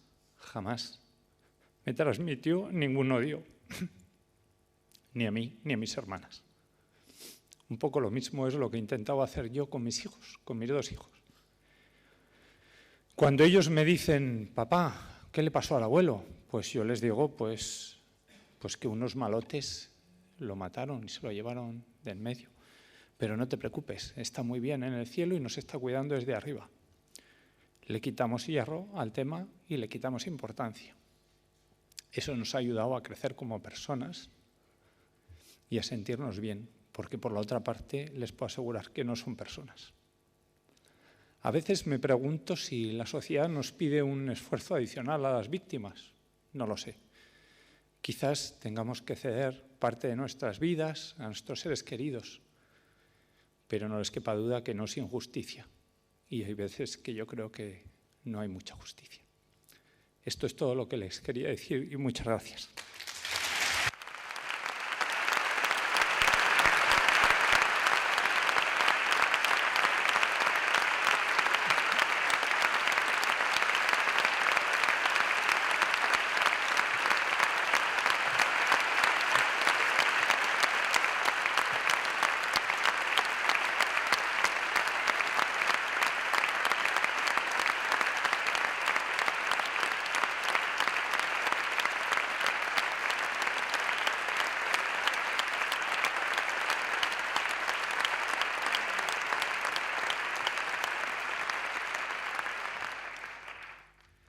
me transmitió ningún odio, ni a mí ni a mis hermanas. Un poco lo mismo es lo que intentaba hacer yo con mis hijos, con mis 2 hijos. Cuando ellos me dicen: papá, ¿qué le pasó al abuelo? Pues yo les digo pues que unos malotes lo mataron y se lo llevaron de en medio. Pero no te preocupes, está muy bien en el cielo y nos está cuidando desde arriba. Le quitamos hierro al tema y le quitamos importancia. Eso nos ha ayudado a crecer como personas y a sentirnos bien, porque por la otra parte les puedo asegurar que no son personas. A veces me pregunto si la sociedad nos pide un esfuerzo adicional a las víctimas. No lo sé. Quizás tengamos que ceder parte de nuestras vidas a nuestros seres queridos, pero no les quepa duda que no es injusticia. Y hay veces que yo creo que no hay mucha justicia. Esto es todo lo que les quería decir y muchas gracias.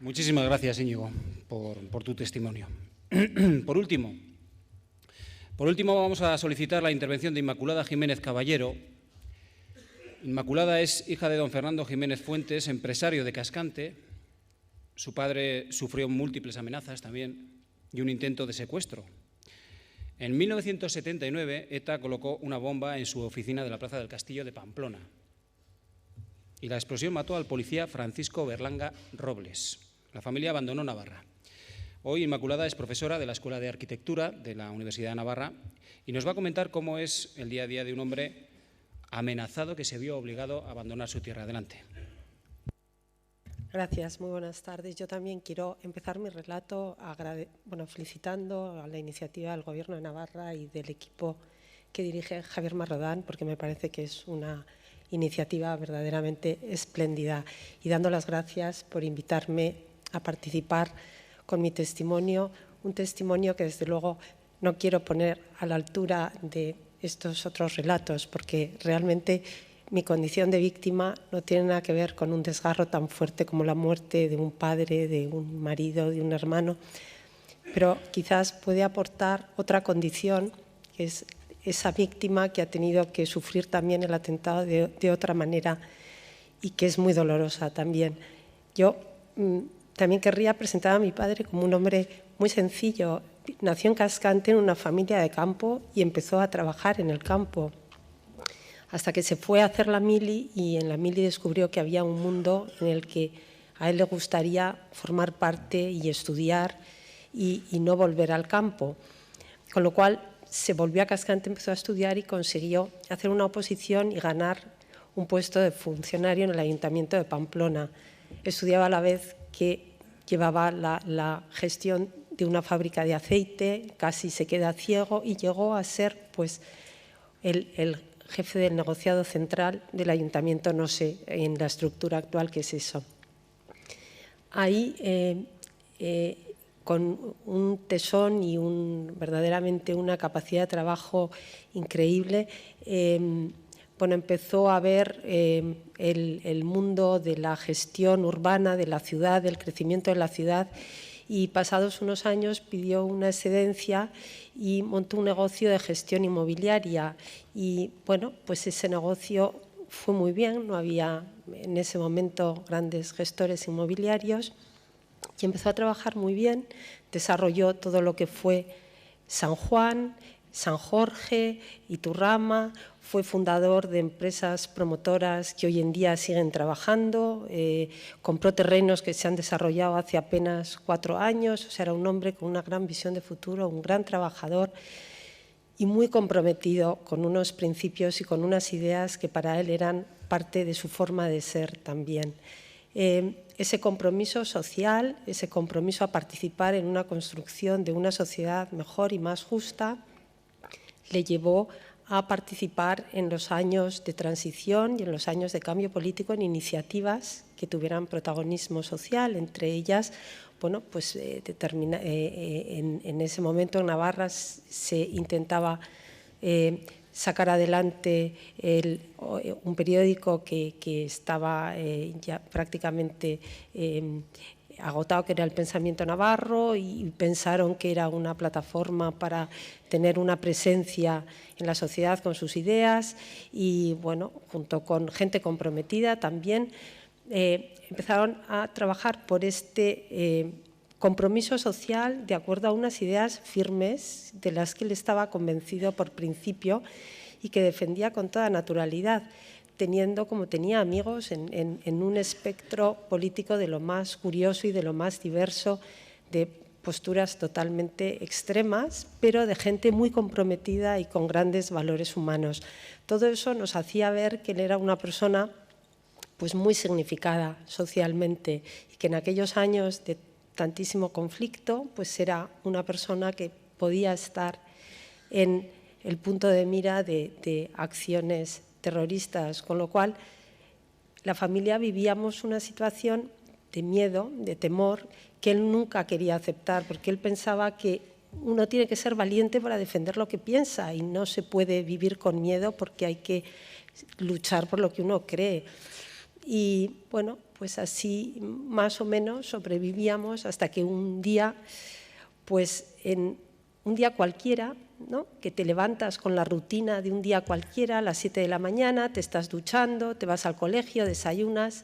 Muchísimas gracias, Íñigo, por tu testimonio. Por último, vamos a solicitar la intervención de Inmaculada Jiménez Caballero. Inmaculada es hija de don Fernando Jiménez Fuentes, empresario de Cascante. Su padre sufrió múltiples amenazas también y un intento de secuestro. En 1979, ETA colocó una bomba en su oficina de la Plaza del Castillo de Pamplona y la explosión mató al policía Francisco Berlanga Robles. La familia abandonó Navarra. Hoy Inmaculada es profesora de la Escuela de Arquitectura de la Universidad de Navarra y nos va a comentar cómo es el día a día de un hombre amenazado que se vio obligado a abandonar su tierra. Adelante. Gracias, muy buenas tardes. Yo también quiero empezar mi relato felicitando a la iniciativa del Gobierno de Navarra y del equipo que dirige Javier Marrodán, porque me parece que es una iniciativa verdaderamente espléndida, y dando las gracias por invitarme a participar con mi testimonio, un testimonio que desde luego no quiero poner a la altura de estos otros relatos, porque realmente mi condición de víctima no tiene nada que ver con un desgarro tan fuerte como la muerte de un padre, de un marido, de un hermano, pero quizás puede aportar otra condición, que es esa víctima que ha tenido que sufrir también el atentado de otra manera y que es muy dolorosa también. Yo también querría presentar a mi padre como un hombre muy sencillo. Nació en Cascante en una familia de campo y empezó a trabajar en el campo, hasta que se fue a hacer la mili, y en la mili descubrió que había un mundo en el que a él le gustaría formar parte y estudiar y no volver al campo. Con lo cual se volvió a Cascante, empezó a estudiar y consiguió hacer una oposición y ganar un puesto de funcionario en el Ayuntamiento de Pamplona. Estudiaba a la vez que llevaba la gestión de una fábrica de aceite, casi se queda ciego y llegó a ser pues, el jefe del negociado central del ayuntamiento, no sé en la estructura actual qué es eso. Ahí, con un tesón y verdaderamente una capacidad de trabajo increíble, empezó a ver el mundo de la gestión urbana de la ciudad, del crecimiento de la ciudad, y pasados unos años pidió una excedencia y montó un negocio de gestión inmobiliaria. Y bueno, pues ese negocio fue muy bien, no había en ese momento grandes gestores inmobiliarios, y empezó a trabajar muy bien, desarrolló todo lo que fue San Juan, San Jorge, Iturrama, fue fundador de empresas promotoras que hoy en día siguen trabajando, compró terrenos que se han desarrollado hace apenas 4 años, o sea, era un hombre con una gran visión de futuro, un gran trabajador y muy comprometido con unos principios y con unas ideas que para él eran parte de su forma de ser también. Ese compromiso social, ese compromiso a participar en una construcción de una sociedad mejor y más justa, le llevó a participar en los años de transición y en los años de cambio político en iniciativas que tuvieran protagonismo social, entre ellas, bueno, pues en ese momento en Navarra se intentaba sacar adelante un periódico que estaba ya prácticamente agotado, que era El Pensamiento Navarro, y pensaron que era una plataforma para tener una presencia en la sociedad con sus ideas, y bueno, junto con gente comprometida también empezaron a trabajar por este compromiso social de acuerdo a unas ideas firmes de las que él estaba convencido por principio y que defendía con toda naturalidad, teniendo como tenía amigos en un espectro político de lo más curioso y de lo más diverso, de posturas totalmente extremas, pero de gente muy comprometida y con grandes valores humanos. Todo eso nos hacía ver que él era una persona pues muy significada socialmente, y que en aquellos años de tantísimo conflicto pues era una persona que podía estar en el punto de mira de acciones terroristas, con lo cual la familia vivíamos una situación de miedo, de temor, que él nunca quería aceptar, porque él pensaba que uno tiene que ser valiente para defender lo que piensa y no se puede vivir con miedo, porque hay que luchar por lo que uno cree. Y bueno, pues así más o menos sobrevivíamos hasta que un día, pues en un día cualquiera, ¿no?, que te levantas con la rutina de un día cualquiera a las 7 de la mañana, te estás duchando, te vas al colegio, desayunas,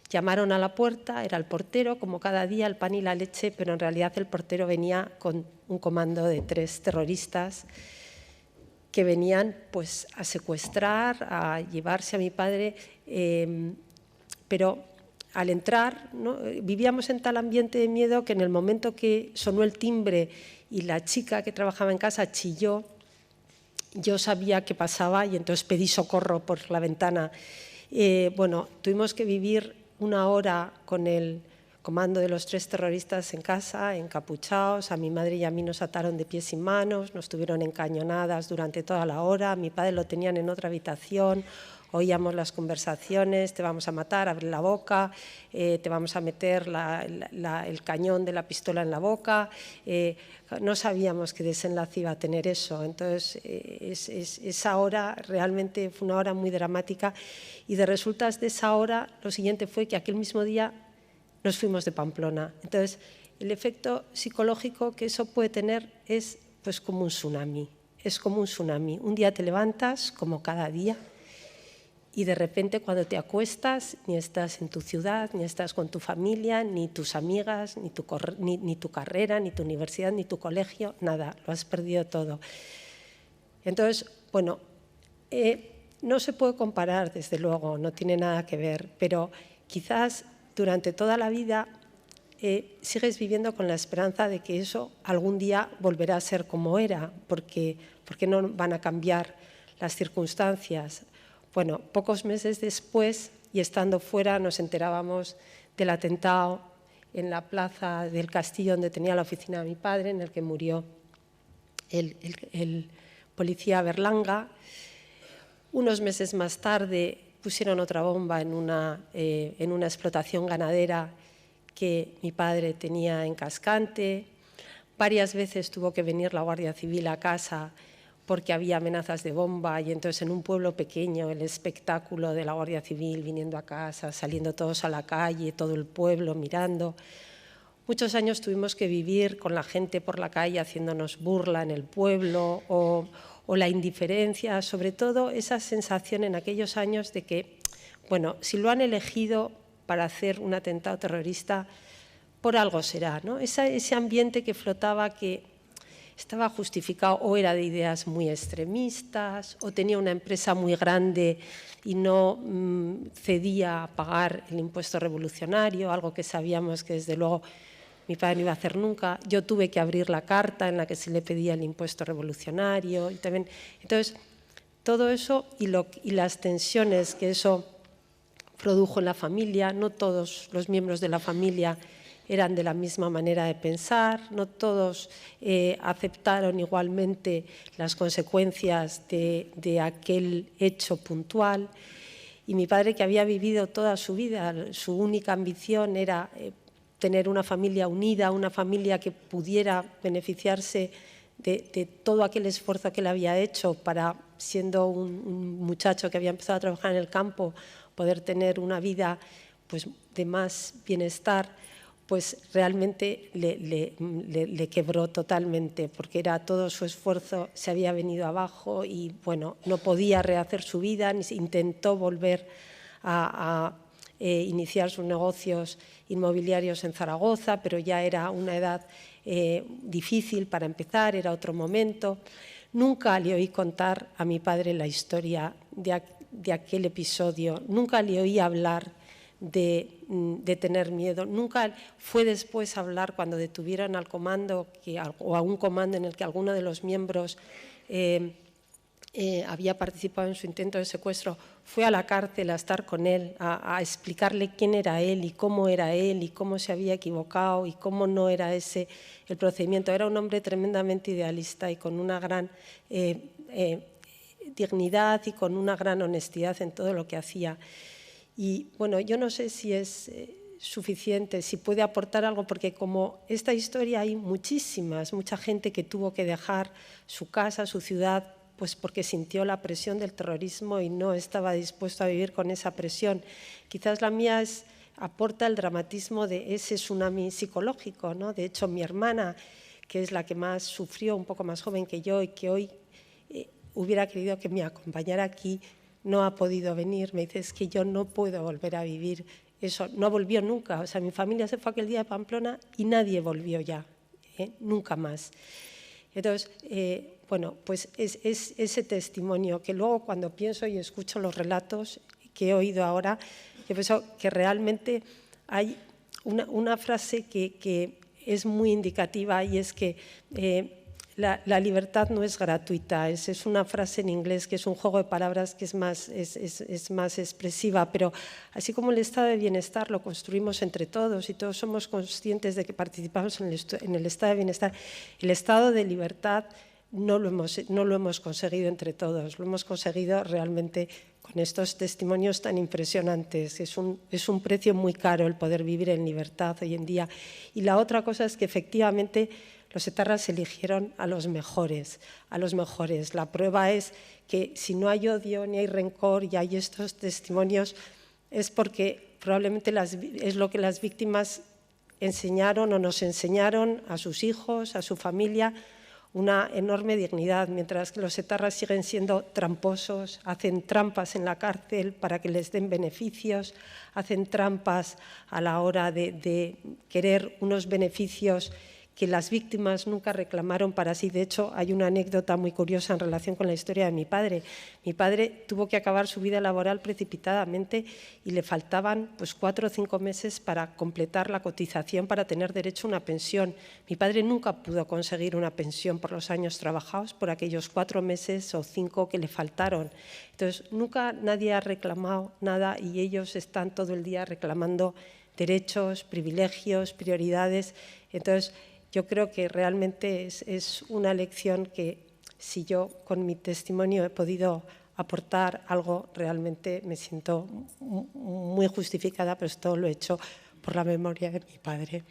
llamaron a la puerta, era el portero, como cada día, el pan y la leche, pero en realidad el portero venía con un comando de 3 terroristas que venían pues a secuestrar, a llevarse a mi padre, pero al entrar, ¿no?, vivíamos en tal ambiente de miedo que en el momento que sonó el timbre y la chica que trabajaba en casa chilló, yo sabía qué pasaba y entonces pedí socorro por la ventana. Bueno, tuvimos que vivir 1 hora con el comando de los 3 terroristas en casa, encapuchados. A mi madre y a mí nos ataron de pies y manos, nos tuvieron encañonadas durante toda la hora. A mi padre lo tenían en otra habitación, oíamos las conversaciones: te vamos a matar, abre la boca, te vamos a meter el cañón de la pistola en la boca. No sabíamos qué desenlace iba a tener eso. Entonces, esa hora realmente fue una hora muy dramática, y de resultas de esa hora, lo siguiente fue que aquel mismo día nos fuimos de Pamplona. Entonces, el efecto psicológico que eso puede tener es pues como un tsunami. Es como un tsunami. Un día te levantas, como cada día, y de repente cuando te acuestas, ni estás en tu ciudad, ni estás con tu familia, ni tus amigas, ni tu carrera, ni tu universidad, ni tu colegio, nada, lo has perdido todo. Entonces, bueno, no se puede comparar, desde luego, no tiene nada que ver, pero quizás durante toda la vida sigues viviendo con la esperanza de que eso algún día volverá a ser como era, porque no van a cambiar las circunstancias. Bueno, pocos meses después, y estando fuera, nos enterábamos del atentado en la plaza del castillo donde tenía la oficina de mi padre, en el que murió el policía Berlanga. Unos meses más tarde pusieron otra bomba en una explotación ganadera que mi padre tenía en Cascante. Varias veces tuvo que venir la Guardia Civil a casa porque había amenazas de bomba, y entonces en un pueblo pequeño el espectáculo de la Guardia Civil viniendo a casa, saliendo todos a la calle, todo el pueblo mirando. Muchos años tuvimos que vivir con la gente por la calle haciéndonos burla en el pueblo, o la indiferencia, sobre todo esa sensación en aquellos años de que, bueno, si lo han elegido para hacer un atentado terrorista, por algo será, ¿no? Ese ambiente que flotaba, que estaba justificado, o era de ideas muy extremistas, o tenía una empresa muy grande y no cedía a pagar el impuesto revolucionario, algo que sabíamos que desde luego mi padre no iba a hacer nunca. Yo tuve que abrir la carta en la que se le pedía el impuesto revolucionario. Y también, entonces, todo eso y las tensiones que eso produjo en la familia, no todos los miembros de la familia eran de la misma manera de pensar, no todos aceptaron igualmente las consecuencias de aquel hecho puntual. Y mi padre, que había vivido toda su vida, su única ambición era tener una familia unida, una familia que pudiera beneficiarse de todo aquel esfuerzo que él había hecho para, siendo un muchacho que había empezado a trabajar en el campo, poder tener una vida pues, de más bienestar, pues realmente le quebró totalmente, porque era todo su esfuerzo, se había venido abajo y bueno, no podía rehacer su vida, ni intentó volver a iniciar sus negocios inmobiliarios en Zaragoza, pero ya era una edad difícil para empezar, era otro momento. Nunca le oí contar a mi padre la historia de aquel episodio, nunca le oí hablar de tener miedo. Nunca fue después a hablar cuando detuvieron al comando o a un comando en el que alguno de los miembros había participado en su intento de secuestro. Fue a la cárcel a estar con él, a explicarle quién era él y cómo se había equivocado y cómo no era ese el procedimiento. Era un hombre tremendamente idealista y con una gran dignidad y con una gran honestidad en todo lo que hacía. Y bueno, yo no sé si es suficiente, si puede aportar algo, porque como esta historia hay mucha gente que tuvo que dejar su casa, su ciudad, pues porque sintió la presión del terrorismo y no estaba dispuesto a vivir con esa presión. Quizás la mía aporta el dramatismo de ese tsunami psicológico, ¿no? De hecho, mi hermana, que es la que más sufrió, un poco más joven que yo y que hoy hubiera querido que me acompañara aquí, no ha podido venir. Me dice, es que yo no puedo volver a vivir eso. No volvió nunca. O sea, mi familia se fue aquel día de Pamplona y nadie volvió ya, nunca más. Entonces, bueno, pues es ese testimonio que luego cuando pienso y escucho los relatos que he oído ahora, yo pienso que realmente hay una frase que es muy indicativa y es que la libertad no es gratuita. Es una frase en inglés que es un juego de palabras que es más expresiva, pero así como el estado de bienestar lo construimos entre todos y todos somos conscientes de que participamos en el estado de bienestar, el estado de libertad no lo hemos conseguido entre todos, lo hemos conseguido realmente con estos testimonios tan impresionantes. Es un precio muy caro el poder vivir en libertad hoy en día. Y la otra cosa es que efectivamente los etarras eligieron a los mejores, a los mejores. La prueba es que si no hay odio ni hay rencor y hay estos testimonios es porque probablemente es lo que las víctimas enseñaron o nos enseñaron a sus hijos, a su familia, una enorme dignidad, mientras que los etarras siguen siendo tramposos, hacen trampas en la cárcel para que les den beneficios, hacen trampas a la hora de querer unos beneficios que las víctimas nunca reclamaron para sí. De hecho, hay una anécdota muy curiosa en relación con la historia de mi padre. Mi padre tuvo que acabar su vida laboral precipitadamente y le faltaban 4 o 5 meses para completar la cotización para tener derecho a una pensión. Mi padre nunca pudo conseguir una pensión por los años trabajados, por aquellos 4 meses o 5 que le faltaron. Entonces, nunca nadie ha reclamado nada y ellos están todo el día reclamando derechos, privilegios, prioridades. Entonces, yo creo que realmente es una lección que si yo con mi testimonio he podido aportar algo, realmente me siento muy justificada, pero esto lo he hecho por la memoria de mi padre.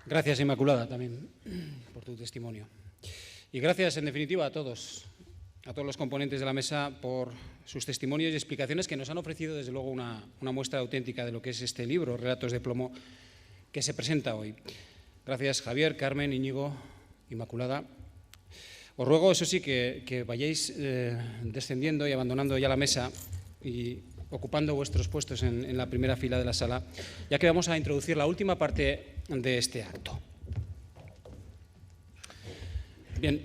Gracias, Inmaculada, también por tu testimonio. Y gracias, en definitiva, a todos los componentes de la mesa por sus testimonios y explicaciones que nos han ofrecido, desde luego, una muestra auténtica de lo que es este libro, Relatos de Plomo, que se presenta hoy. Gracias, Javier, Carmen, Íñigo, Inmaculada. Os ruego, eso sí, que vayáis descendiendo y abandonando ya la mesa y ocupando vuestros puestos en la primera fila de la sala, ya que vamos a introducir la última parte de este acto. Bien,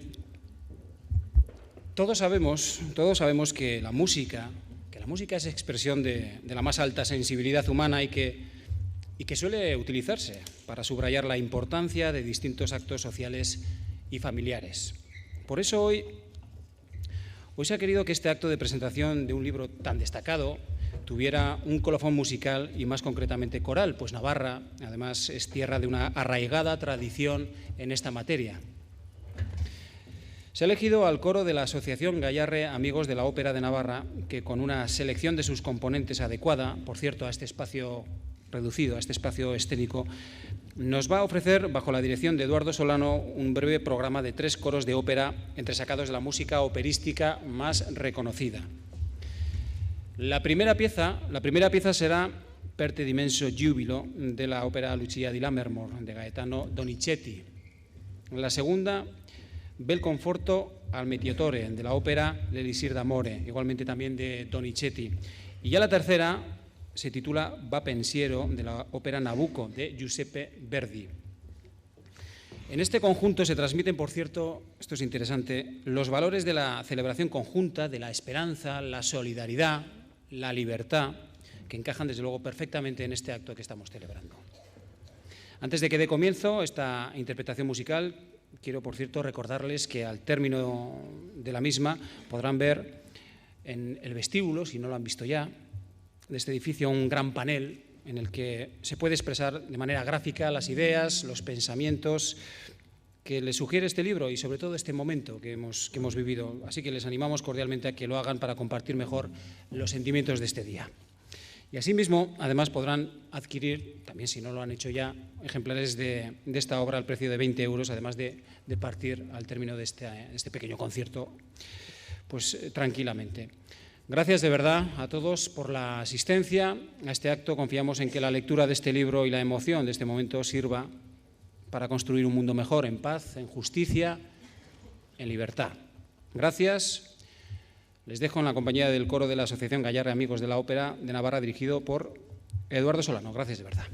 todos sabemos que la música es expresión de la más alta sensibilidad humana y que suele utilizarse para subrayar la importancia de distintos actos sociales y familiares. Por eso hoy se ha querido que este acto de presentación de un libro tan destacado tuviera un colofón musical y más concretamente coral, pues Navarra, además, es tierra de una arraigada tradición en esta materia. Se ha elegido al coro de la Asociación Gayarre Amigos de la Ópera de Navarra, que con una selección de sus componentes adecuada, por cierto, a este espacio reducido, a este espacio escénico, nos va a ofrecer, bajo la dirección de Eduardo Solano, un breve programa de 3 coros de ópera entresacados de la música operística más reconocida. La primera pieza será Per te dimenso giubilo, de la ópera Lucia di Lammermoor, de Gaetano Donizetti. La segunda, Bel conforto al mediatore, de la ópera L'Elisir d'amore, igualmente también de Donizetti. Y ya la tercera se titula Va pensiero, de la ópera Nabucco, de Giuseppe Verdi. En este conjunto se transmiten, por cierto, esto es interesante, los valores de la celebración conjunta, de la esperanza, la solidaridad, la libertad, que encajan desde luego perfectamente en este acto que estamos celebrando. Antes de que dé comienzo esta interpretación musical, quiero, por cierto, recordarles que al término de la misma podrán ver en el vestíbulo, si no lo han visto ya, de este edificio un gran panel en el que se puede expresar de manera gráfica las ideas, los pensamientos que les sugiere este libro y sobre todo este momento que hemos vivido. Así que les animamos cordialmente a que lo hagan para compartir mejor los sentimientos de este día. Y asimismo, además, podrán adquirir, también si no lo han hecho ya, ejemplares de esta obra al precio de 20 euros, además de partir al término de este pequeño concierto, pues tranquilamente. Gracias de verdad a todos por la asistencia a este acto. Confiamos en que la lectura de este libro y la emoción de este momento sirva para construir un mundo mejor, en paz, en justicia, en libertad. Gracias. Les dejo en la compañía del coro de la Asociación Gallarre Amigos de la Ópera de Navarra, dirigido por Eduardo Solano. Gracias de verdad.